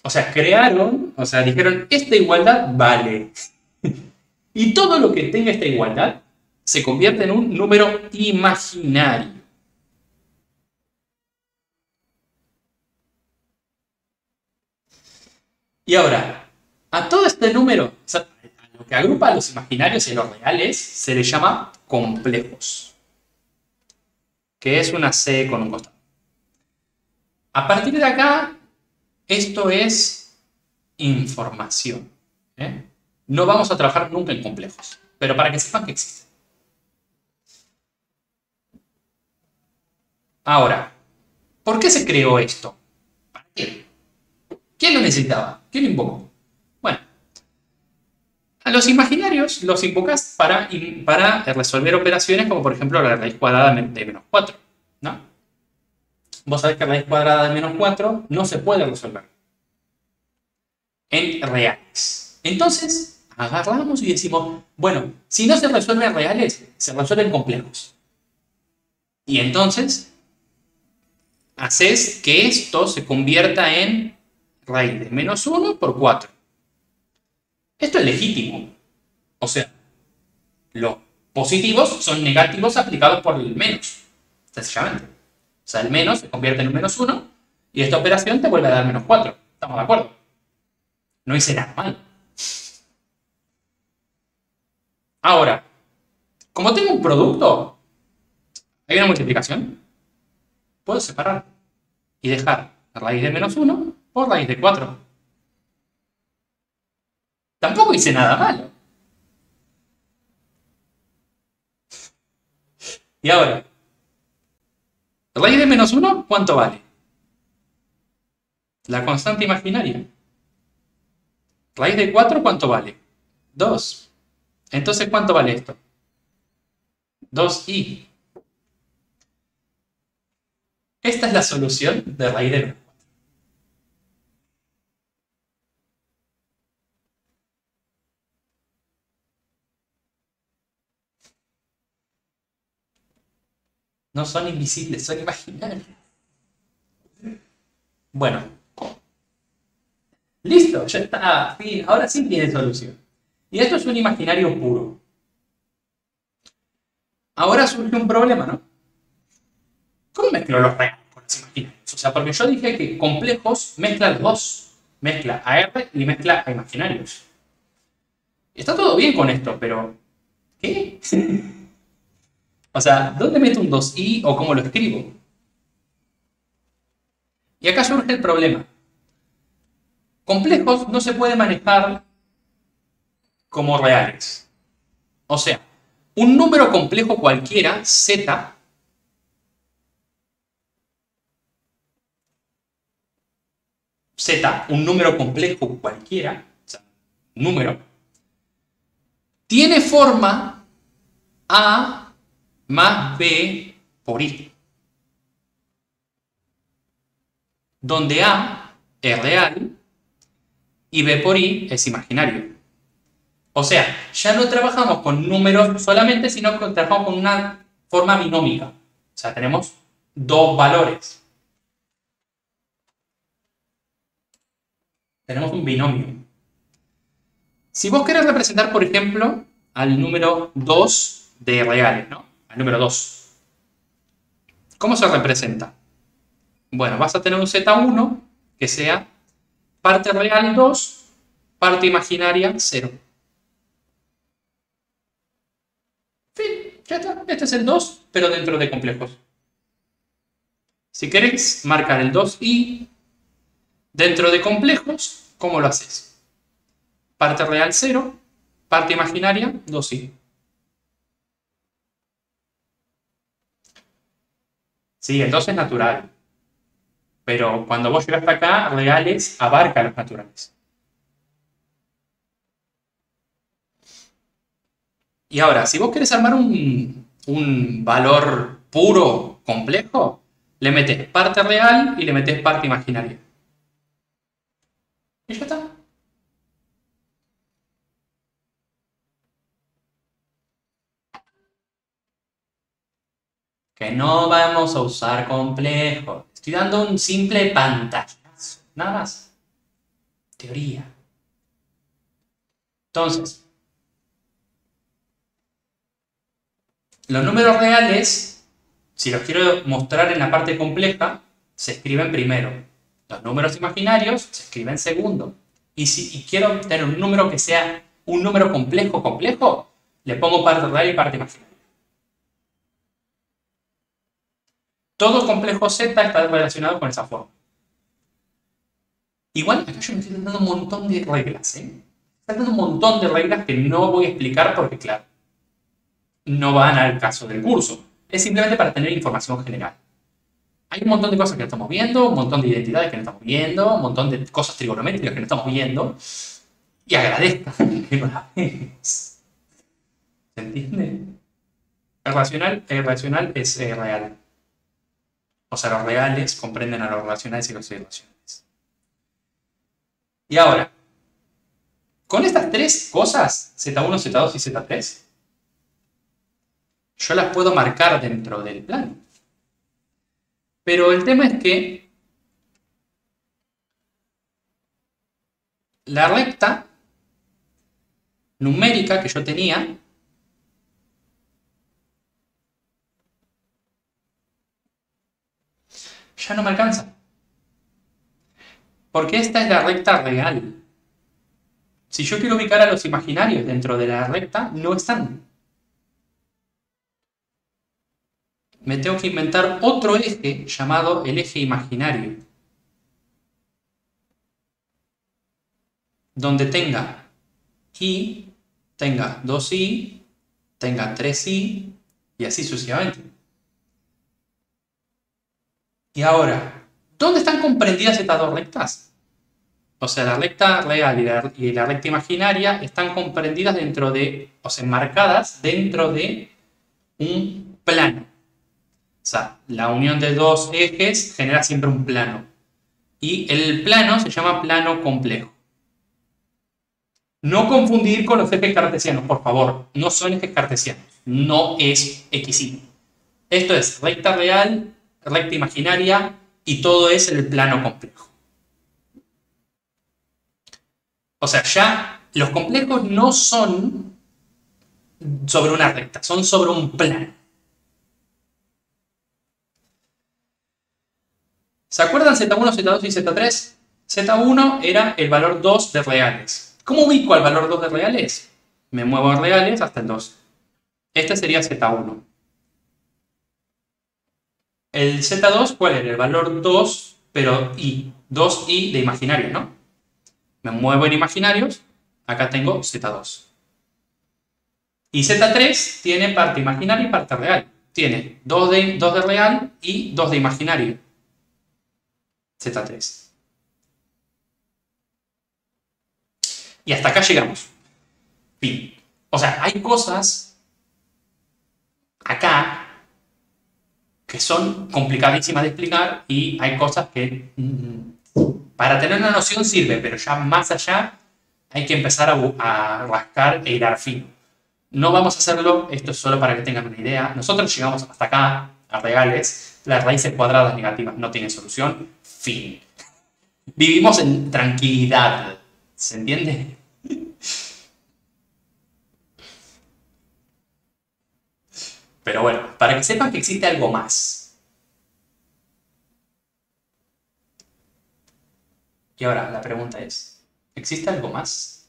O sea, dijeron, esta igualdad vale. Y todo lo que tenga esta igualdad se convierte en un número imaginario. Y ahora, a todo este número, o sea, a lo que agrupa a los imaginarios y a los reales, se le llama complejos, que es una C con un costado. A partir de acá, esto es información. No vamos a trabajar nunca en complejos, pero para que sepan que existen. Ahora, ¿por qué se creó esto? ¿Para qué? ¿Quién lo necesitaba? ¿Quién lo invocó? Bueno, a los imaginarios los invocas para resolver operaciones como por ejemplo la raíz cuadrada de menos 4, ¿no? Vos sabés que la raíz cuadrada de menos 4 no se puede resolver en reales. Entonces, agarramos y decimos, bueno, si no se resuelve en reales, se resuelven complejos. Y entonces, haces que esto se convierta en raíz de menos 1 por 4. Esto es legítimo. O sea, los positivos son negativos aplicados por el menos, sencillamente. O sea, el menos se convierte en un menos 1 y esta operación te vuelve a dar menos 4. ¿Estamos de acuerdo? No hice nada mal. Ahora, como tengo un producto, hay una multiplicación, puedo separar y dejar raíz de menos 1 por raíz de 4. Tampoco hice nada malo. Y ahora, raíz de menos 1, ¿cuánto vale? La constante imaginaria. Raíz de 4, ¿cuánto vale? 2. Entonces, ¿cuánto vale esto? 2i. Esta es la solución de raíz de menos 4. No son invisibles, son imaginarios. Bueno. Listo, ya está. Fin. Ahora sí tiene solución. Y esto es un imaginario puro. Ahora surge un problema, ¿no? ¿Cómo mezclo los reales con los imaginarios? O sea, porque yo dije que complejos mezcla los dos. Mezcla a R y mezcla a imaginarios. Está todo bien con esto, pero ¿qué? O sea, ¿dónde meto un 2i o cómo lo escribo? Y acá surge el problema. Complejos no se puede manejar como reales. O sea, un número complejo cualquiera, z, un número complejo cualquiera, o sea, número, tiene forma a más b por i, donde a es real y b por i es imaginario. O sea, ya no trabajamos con números solamente, sino que trabajamos con una forma binómica. O sea, tenemos dos valores. Tenemos un binomio. Si vos querés representar, por ejemplo, al número 2 de reales, ¿no? Al número 2. ¿Cómo se representa? Bueno, vas a tener un Z1 que sea parte real 2, parte imaginaria 0. Fin, ya está. Este es el 2, pero dentro de complejos. Si querés marcar el 2i dentro de complejos, ¿cómo lo haces? Parte real 0, parte imaginaria 2i. Sí, el 2 es natural. Pero cuando vos llegas hasta acá, reales abarca los naturales. Y ahora, si vos querés armar un valor puro complejo, le metes parte real y le metes parte imaginaria. Y ya está. Que no vamos a usar complejos. Estoy dando un simple pantallazo, nada más. Teoría. Entonces, los números reales, si los quiero mostrar en la parte compleja, se escriben primero. Los números imaginarios se escriben segundo. Y si quiero tener un número que sea un número complejo, le pongo parte real y parte imaginaria. Todo complejo Z está relacionado con esa forma. Igual, acá yo me estoy dando un montón de reglas, ¿eh? Estoy dando un montón de reglas que no voy a explicar porque, claro, no van al caso del curso. Es simplemente para tener información general. Hay un montón de cosas que no estamos viendo, un montón de identidades que no estamos viendo, un montón de cosas trigonométricas que no estamos viendo. Y agradezcan que no las ves. ¿Se entiende? El racional es real. O sea, los reales comprenden a los racionales y los irracionales. Y ahora, con estas tres cosas, Z1, Z2 y Z3, yo las puedo marcar dentro del plano. Pero el tema es que la recta numérica que yo tenía ya no me alcanza. Porque esta es la recta real. Si yo quiero ubicar a los imaginarios dentro de la recta, no están. Me tengo que inventar otro eje llamado el eje imaginario. Donde tenga I, tenga 2i, tenga 3i y así sucesivamente. Y ahora, ¿dónde están comprendidas estas dos rectas? O sea, la recta real y la recta imaginaria están comprendidas dentro de, o sea, enmarcadas dentro de un plano. O sea, la unión de dos ejes genera siempre un plano. Y el plano se llama plano complejo. No confundir con los ejes cartesianos, por favor. No son ejes cartesianos. No es XY. Esto es recta real, recta imaginaria y todo es el plano complejo. O sea, ya los complejos no son sobre una recta, son sobre un plano. ¿Se acuerdan Z1, Z2 y Z3? Z1 era el valor 2 de reales. ¿Cómo ubico al valor 2 de reales? Me muevo a reales hasta el 2. Este sería Z1. El Z2, ¿cuál era? El valor 2, pero I. 2i de imaginario, ¿no? Me muevo en imaginarios. Acá tengo Z2. Y Z3 tiene parte imaginaria y parte real. Tiene 2 de real y 2 de imaginario. Z3. Y hasta acá llegamos. Fin. O sea, hay cosas acá que son complicadísimas de explicar y hay cosas que para tener una noción sirve, pero ya más allá hay que empezar a rascar e hilar fino. No vamos a hacerlo, esto es solo para que tengan una idea. Nosotros llegamos hasta acá, a reales, las raíces cuadradas negativas no tienen solución, fin. Vivimos en tranquilidad, ¿se entiende? Pero bueno, para que sepan que existe algo más. Y ahora la pregunta es, ¿existe algo más?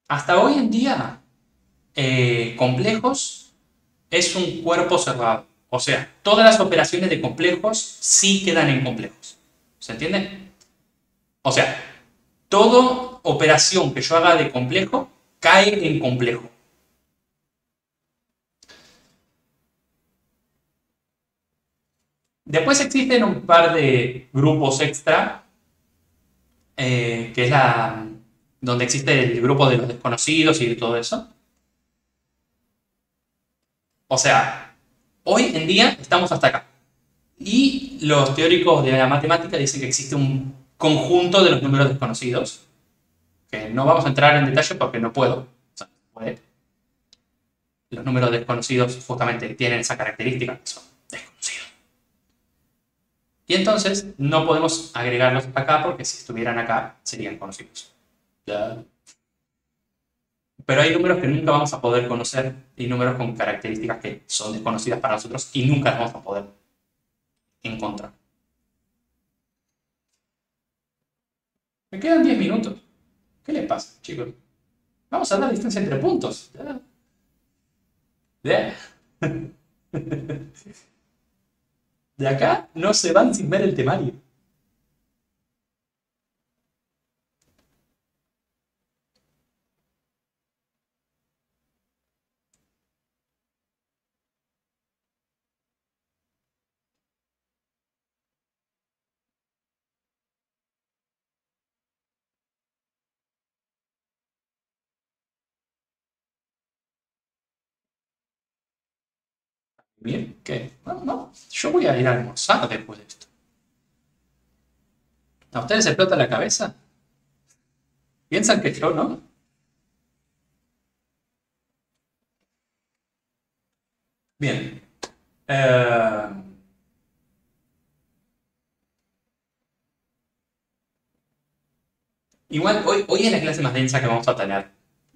Hasta hoy en día, complejos es un cuerpo cerrado. O sea, todas las operaciones de complejos sí quedan en complejos. ¿Se entiende? O sea, toda operación que yo haga de complejo cae en complejo. Después existen un par de grupos extra, que es donde existe el grupo de los desconocidos y todo eso. O sea, hoy en día estamos hasta acá. Y los teóricos de la matemática dicen que existe un conjunto de los números desconocidos, que no vamos a entrar en detalle porque no puedo. O sea, los números desconocidos justamente tienen esa característica, que son desconocidos. Y entonces no podemos agregarlos acá porque si estuvieran acá serían conocidos. Pero hay números que nunca vamos a poder conocer y números con características que son desconocidas para nosotros y nunca las vamos a poder encontrar. Me quedan 10 minutos. ¿Qué les pasa, chicos? Vamos a dar distancia entre puntos. De acá no se van sin ver el temario. Bien, ¿qué? No, yo voy a ir a almorzar después de esto. ¿A ustedes se explota la cabeza? ¿Piensan que yo no? Bien. Igual, hoy es la clase más densa que vamos a tener.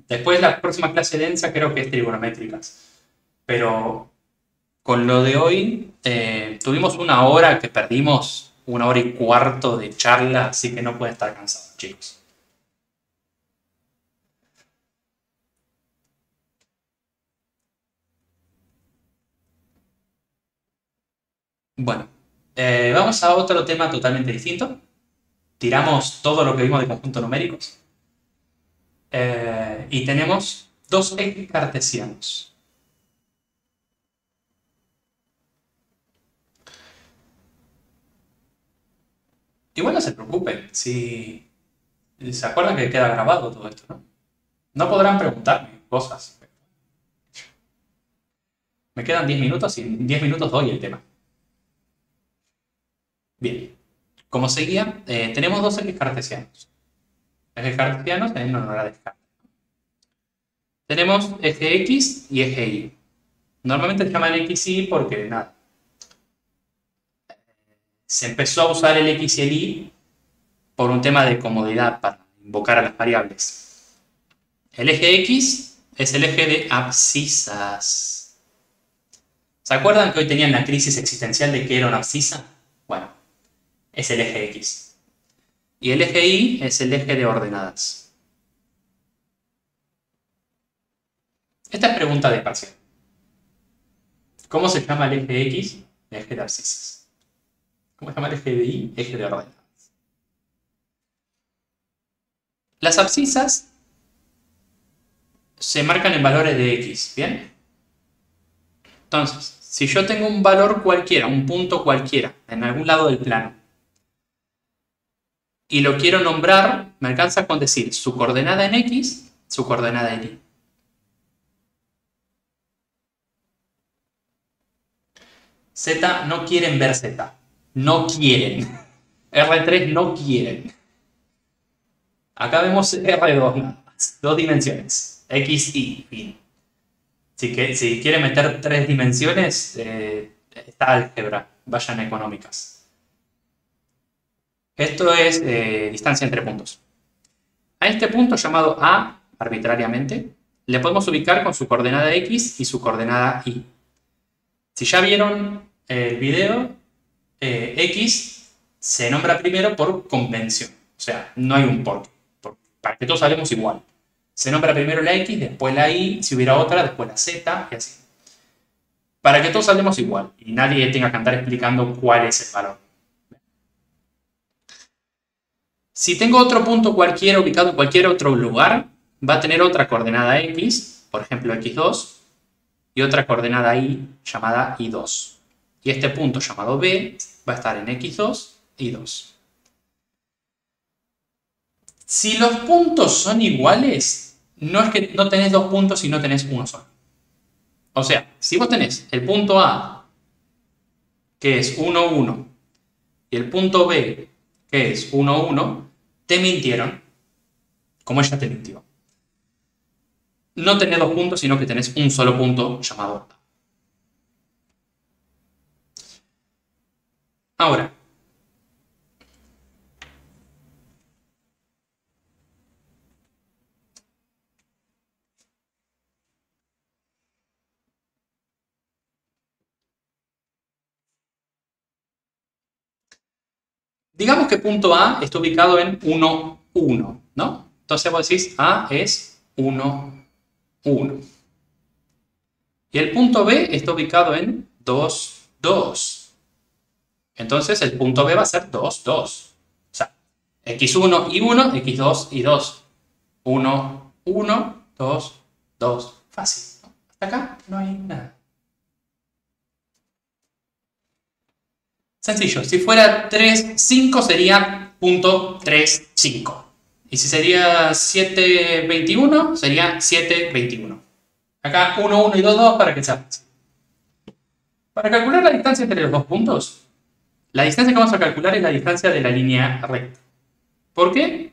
Después la próxima clase densa creo que es trigonométricas. Pero con lo de hoy, tuvimos una hora que perdimos, 1 hora y cuarto de charla, así que no pueden estar cansados, chicos. Bueno, vamos a otro tema totalmente distinto. Tiramos todo lo que vimos de conjuntos numéricos. Y tenemos dos ejes cartesianos. Igual no se preocupen, si se acuerdan que queda grabado todo esto, ¿no? No podrán preguntarme cosas. Me quedan 10 minutos y en 10 minutos doy el tema. Bien, como seguía, tenemos dos ejes cartesianos. Ejes cartesianos en honor a Descartes. Tenemos eje X y eje Y. Normalmente se llaman X y Y porque, nada, se empezó a usar el X y el Y por un tema de comodidad para invocar a las variables. El eje X es el eje de abscisas. ¿Se acuerdan que hoy tenían la crisis existencial de qué era una abscisa? Bueno, es el eje X. Y el eje Y es el eje de ordenadas. Esta es pregunta de parcial. ¿Cómo se llama el eje X? Eje de abscisas. ¿Cómo se llama el eje de Y? Eje de ordenadas. Las abscisas se marcan en valores de X, ¿bien? Entonces, si yo tengo un valor cualquiera, un punto cualquiera, en algún lado del plano, y lo quiero nombrar, me alcanza con decir su coordenada en X, su coordenada en Y. Z no quieren ver Z. No quieren. R3 no quieren. Acá vemos R2 nada más. 2 dimensiones. X, Y. Fin. Si quieren meter 3 dimensiones, está álgebra. Vayan a económicas. Esto es distancia entre puntos. A este punto llamado A, arbitrariamente, le podemos ubicar con su coordenada X y su coordenada Y. Si ya vieron el video, X se nombra primero por convención. O sea, no hay un por qué. Para que todos hablemos igual. Se nombra primero la X, después la Y, si hubiera otra, después la Z, y así. Para que todos hablemos igual y nadie tenga que andar explicando cuál es el valor. Si tengo otro punto cualquiera ubicado en cualquier otro lugar, va a tener otra coordenada X, por ejemplo X2, y otra coordenada Y llamada Y2. Y este punto llamado B va a estar en X2 y 2. Si los puntos son iguales, no es que no tenés dos puntos y no tenés uno solo. O sea, si vos tenés el punto A, que es 1, 1, y el punto B, que es 1, 1, te mintieron, como ella te mintió. No tenés dos puntos, sino que tenés un solo punto llamado A. Ahora, digamos que punto A está ubicado en 1, 1, ¿no? Entonces vos decís A es 1, 1. Y el punto B está ubicado en 2, 2. Entonces el punto B va a ser 2, 2. O sea, x1 y 1, x2 y 2. 1, 1, 2, 2. Fácil, ¿no? Hasta acá no hay nada. Sencillo, si fuera 3, 5 sería punto 3, 5. Y si sería 7, 21, sería 7, 21. Acá 1, 1 y 2, 2 para que sea fácil. Para calcular la distancia entre los dos puntos, la distancia que vamos a calcular es la distancia de la línea recta. ¿Por qué?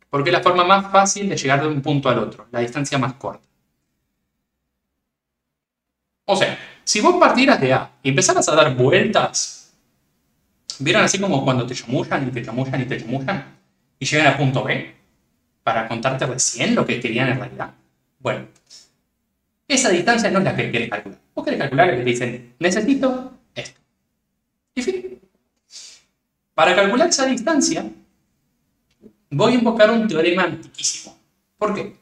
Porque es la forma más fácil de llegar de un punto al otro, la distancia más corta. O sea, si vos partieras de A y empezaras a dar vueltas, ¿vieron así como cuando te chamullan y te chamullan y te chamullan? Y llegan a punto B para contarte recién lo que querían en realidad. Bueno, esa distancia no es la que querés calcular. Vos querés calcular que te dicen, necesito esto. Y fin. Para calcular esa distancia, voy a invocar un teorema antiquísimo. ¿Por qué?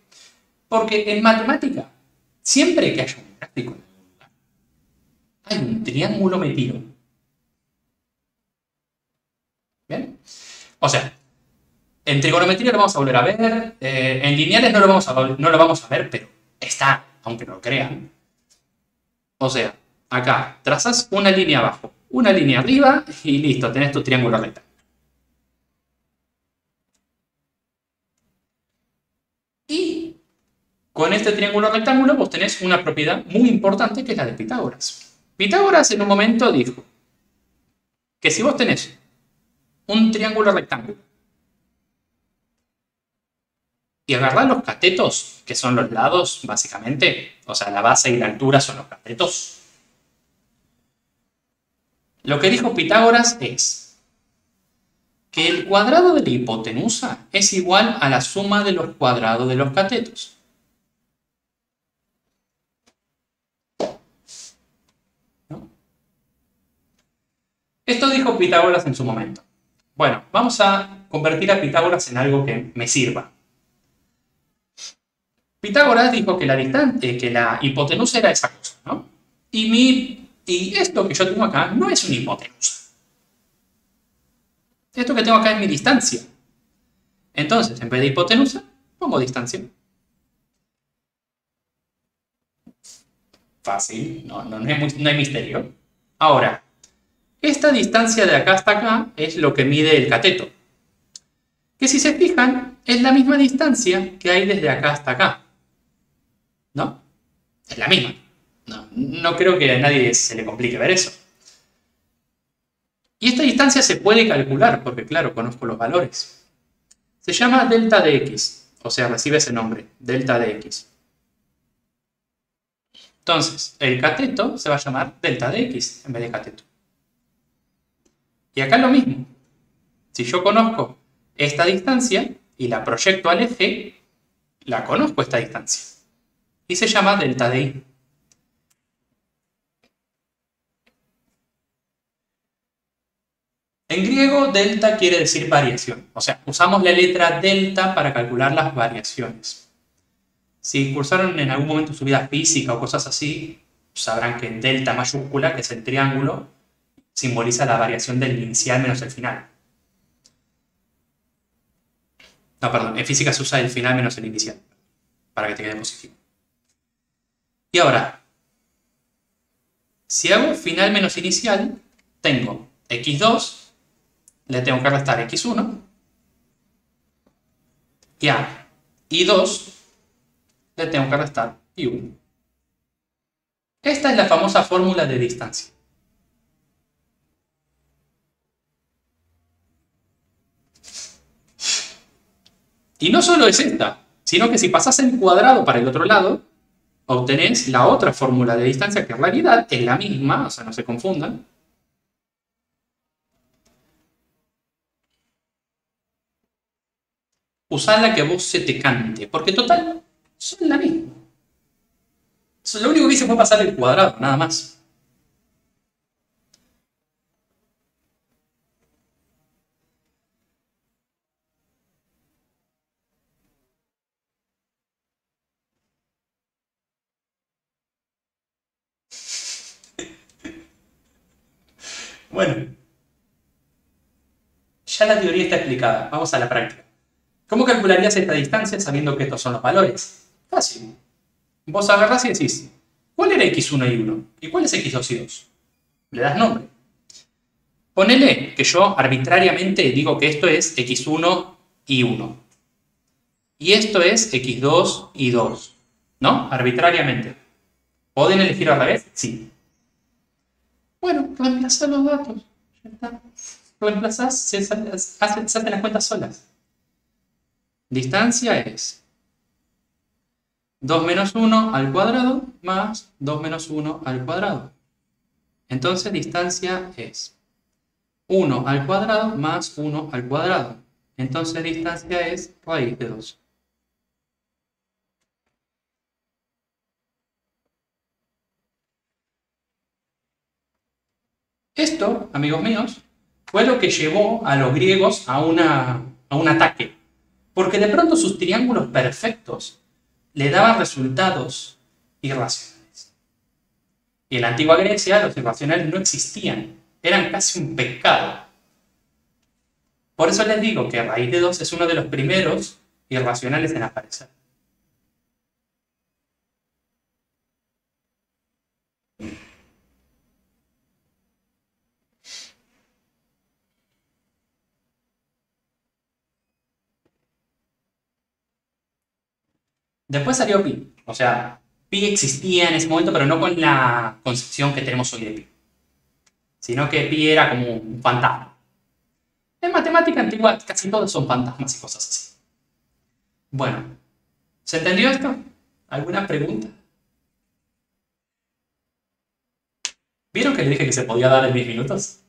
Porque en matemática, siempre que haya un gráfico, hay un triángulo metido. ¿Bien? O sea, en trigonometría lo vamos a volver a ver, en lineales no lo vamos a ver, pero está, aunque no lo crean. O sea, acá trazas una línea abajo, una línea arriba y listo, tenés tu triángulo recto. Y con este triángulo rectángulo vos tenés una propiedad muy importante que es la de Pitágoras. Pitágoras en un momento dijo que si vos tenés un triángulo rectángulo y agarrás los catetos, que son los lados básicamente, o sea, la base y la altura son los catetos, lo que dijo Pitágoras es que el cuadrado de la hipotenusa es igual a la suma de los cuadrados de los catetos. ¿No? Esto dijo Pitágoras en su momento. Bueno, vamos a convertir a Pitágoras en algo que me sirva. Pitágoras dijo que la hipotenusa era esa cosa, ¿no? Y esto que yo tengo acá no es una hipotenusa. Esto que tengo acá es mi distancia. Entonces, en vez de hipotenusa, pongo distancia. Fácil, no hay misterio. Ahora, esta distancia de acá hasta acá es lo que mide el cateto. Que si se fijan, es la misma distancia que hay desde acá hasta acá. ¿No? Es la misma. No creo que a nadie se le complique ver eso. Y esta distancia se puede calcular, porque claro, conozco los valores. Se llama delta de x, o sea, recibe ese nombre, delta de x. Entonces, el cateto se va a llamar delta de x en vez de cateto. Y acá es lo mismo. Si yo conozco esta distancia y la proyecto al eje, la conozco esta distancia. Y se llama delta de y. En griego, delta quiere decir variación. O sea, usamos la letra delta para calcular las variaciones. Si cursaron en algún momento su vida física o cosas así, sabrán que delta mayúscula, que es el triángulo, simboliza la variación del inicial menos el final. No, perdón, en física se usa el final menos el inicial, para que te quede positivo. Y ahora, si hago final menos inicial, tengo x2, le tengo que restar x1, y a y2 le tengo que restar y1. Esta es la famosa fórmula de distancia. Y no solo es esta, sino que si pasás el cuadrado para el otro lado, obtenés la otra fórmula de distancia, que en realidad es la misma, o sea, no se confundan. Usá la que a vos se te cante, porque total, son la misma. Lo único que hice fue pasar el cuadrado, nada más. Bueno, ya la teoría está explicada. Vamos a la práctica. ¿Cómo calcularías esta distancia sabiendo que estos son los valores? Fácil. Vos agarrás y decís, ¿cuál era x1 y 1? ¿Y cuál es x2 y 2? Le das nombre. Ponele que yo arbitrariamente digo que esto es x1 y 1. Y esto es x2 y 2. ¿No? Arbitrariamente. ¿Pueden elegir al revés? Sí. Bueno, reemplazar los datos. Ya está. Reemplazás, se hacen las cuentas solas. Distancia es 2 menos 1 al cuadrado más 2 menos 1 al cuadrado. Entonces distancia es 1 al cuadrado más 1 al cuadrado. Entonces distancia es raíz de 2. Esto, amigos míos, fue lo que llevó a los griegos a un ataque. Porque de pronto sus triángulos perfectos le daban resultados irracionales. Y en la antigua Grecia los irracionales no existían. Eran casi un pecado. Por eso les digo que raíz de 2 es uno de los primeros irracionales en aparecer. Después salió pi. O sea, pi existía en ese momento, pero no con la concepción que tenemos hoy de pi. Sino que pi era como un fantasma. En matemática antigua casi todos son fantasmas y cosas así. Bueno, ¿se entendió esto? ¿Alguna pregunta? ¿Vieron que le dije que se podía dar en 10 minutos?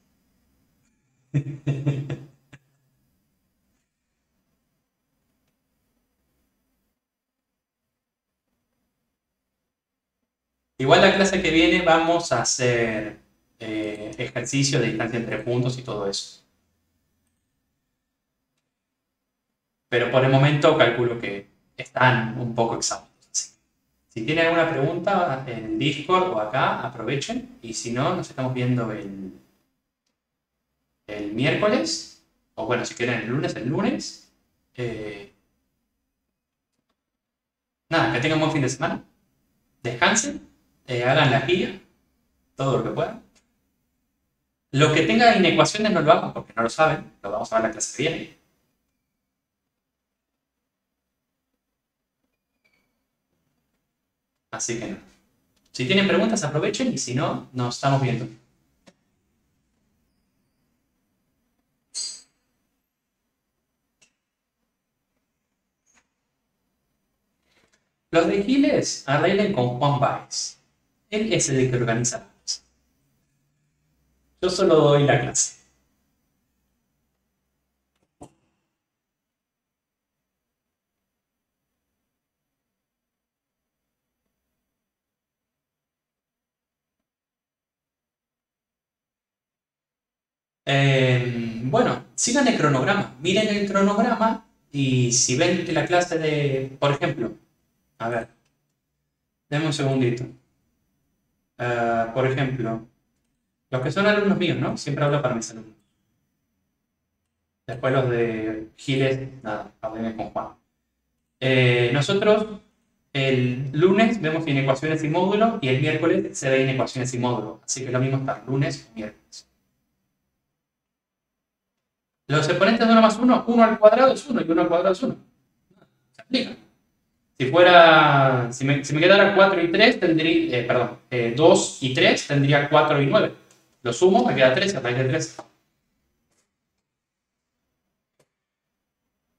Igual la clase que viene vamos a hacer ejercicio de distancia entre puntos y todo eso. Pero por el momento calculo que están un poco exhaustos. Si tienen alguna pregunta en Discord o acá, aprovechen. Y si no, nos estamos viendo el miércoles. O bueno, si quieren el lunes. Nada, que tengan un buen fin de semana. Descansen. Hagan la guía. Todo lo que puedan. Lo que tenga inecuaciones no lo hagan porque no lo saben. Lo vamos a ver la clase que viene. Así que no. Si tienen preguntas, aprovechen y si no, nos estamos viendo. Los de Giles arreglen con Juan Báez. Él es el que organiza. Yo solo doy la clase. Bueno, sigan el cronograma. Miren el cronograma y si ven que la clase de, por ejemplo, a ver, denme un segundito. Por ejemplo, los que son alumnos míos, ¿no? Siempre hablo para mis alumnos. Después los de Giles, nada, hablen con Juan. Nosotros el lunes vemos inecuaciones y módulo y el miércoles se ve inecuaciones y módulo. Así que lo mismo está lunes y miércoles. Los exponentes de 1 más 1, 1 al cuadrado es 1 y 1 al cuadrado es 1. Se aplica. Si me quedara 4 y 3, tendría, 2 y 3, tendría 4 y 9. Lo sumo, me queda 3 a raíz de 3.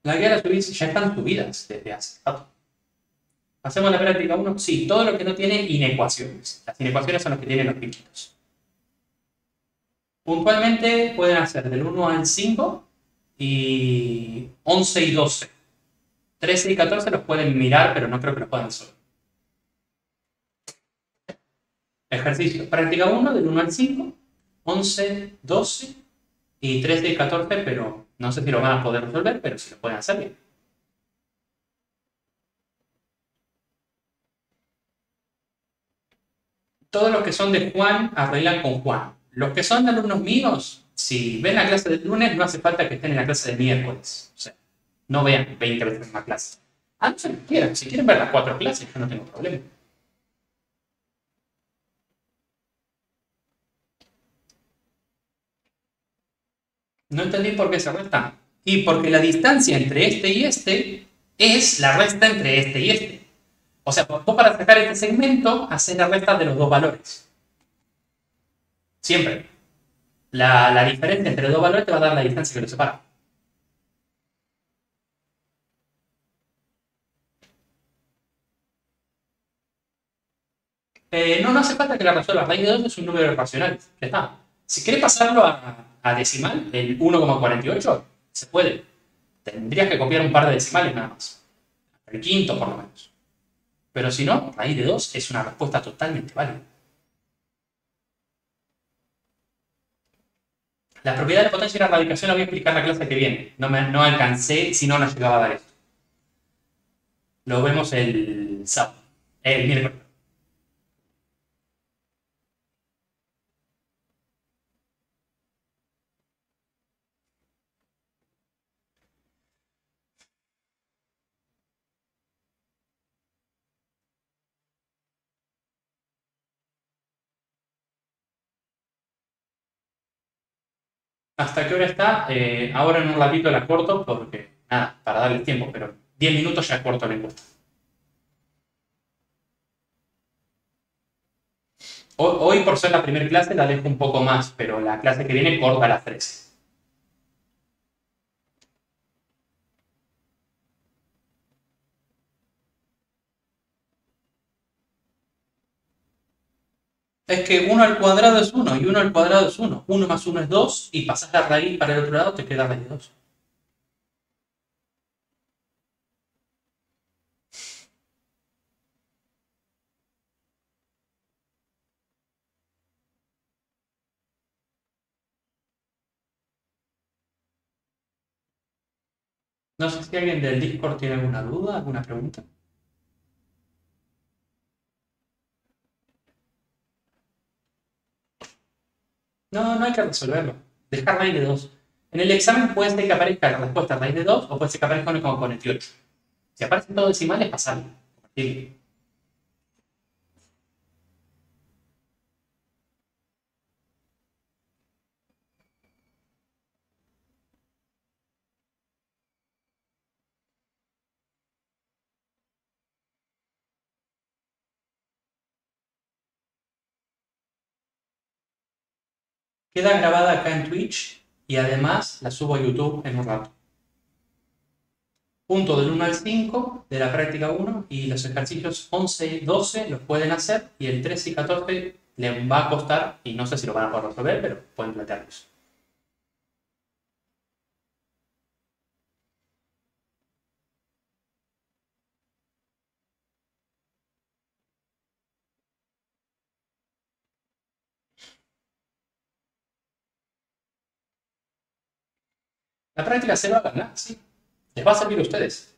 La guía de las subidas ya están subidas desde hace rato. ¿Hacemos la práctica 1? Sí, todo lo que no tiene inecuaciones. Las inecuaciones son los que tienen los piquitos. Puntualmente pueden hacer del 1 al 5 y 11 y 12. 13 y 14 los pueden mirar, pero no creo que los puedan hacer. Ejercicio. Práctica 1 del 1 al 5, 11, 12 y 13 y 14, pero no sé si lo van a poder resolver, pero si lo pueden hacer bien. Todos los que son de Juan arreglan con Juan. Los que son alumnos míos, si ven la clase del lunes, no hace falta que estén en la clase del miércoles. O sea, no vean 20 veces más clase. Ah, no se lo quieran. Si quieren ver las 4 clases, yo no tengo problema. No entendí por qué se restan. Y porque la distancia entre este y este es la resta entre este y este. O sea, vos para sacar este segmento, haces la resta de los dos valores. Siempre. La diferencia entre los dos valores te va a dar la distancia que los separa. No hace falta que la resuelvas. Raíz de 2 es un número racional. Ya está. Si querés pasarlo a decimal, el 1,48, se puede. Tendrías que copiar un par de decimales nada más. El quinto, por lo menos. Pero si no, raíz de 2 es una respuesta totalmente válida. La propiedad de potencia y la radicación la voy a explicar la clase que viene. No alcancé, si no, no llegaba a dar esto. Lo vemos el sábado. El miércoles. ¿Hasta qué hora está? Ahora en un ratito la corto porque, nada, para darle tiempo, pero 10 minutos ya corto la encuesta. Hoy, por ser la primera clase, la dejo un poco más, pero la clase que viene corta a las 13. Es que 1 al cuadrado es 1 y 1 al cuadrado es 1. 1 más 1 es 2 y pasas la raíz para el otro lado, te queda raíz de 2. No sé si alguien del Discord tiene alguna duda, alguna pregunta. No hay que resolverlo. Dejar raíz de 2. En el examen puede ser que aparezca la respuesta raíz de 2 o puede ser que aparezca uno como 48. Si aparecen todos decimales, pasarlo. Sí. Queda grabada acá en Twitch y además la subo a YouTube en un rato. Punto del 1 al 5 de la práctica 1 y los ejercicios 11 y 12 los pueden hacer y el 13 y 14 les va a costar y no sé si lo van a poder resolver, pero pueden plantearlos. La práctica se va a ganar, sí. Les va a servir a ustedes.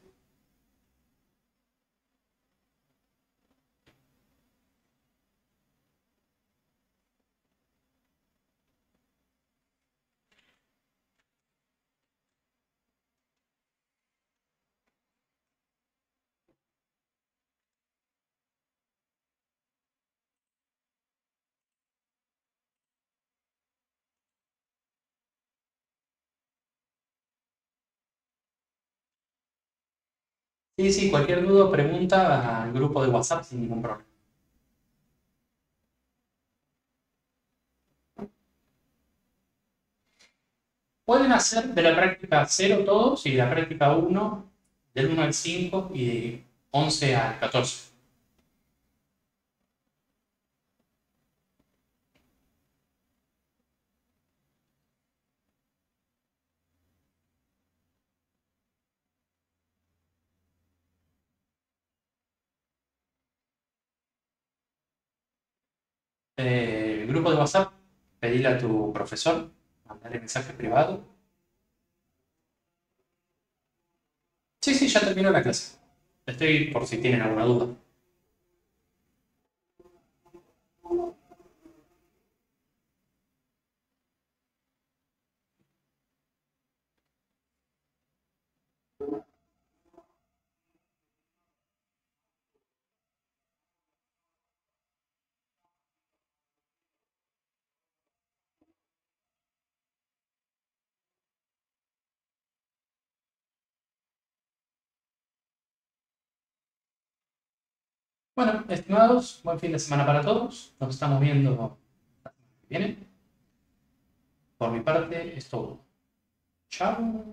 Sí, cualquier duda o pregunta al grupo de WhatsApp sin ningún problema. Pueden hacer de la práctica 0 todos y de la práctica 1, del 1 al 5 y de 11 al 14. El grupo de WhatsApp, pedile a tu profesor, mandale mensaje privado. Sí, sí, ya terminó la clase. Estoy por si tienen alguna duda. Bueno, estimados, buen fin de semana para todos. Nos estamos viendo la semana que viene. Por mi parte es todo. Chao.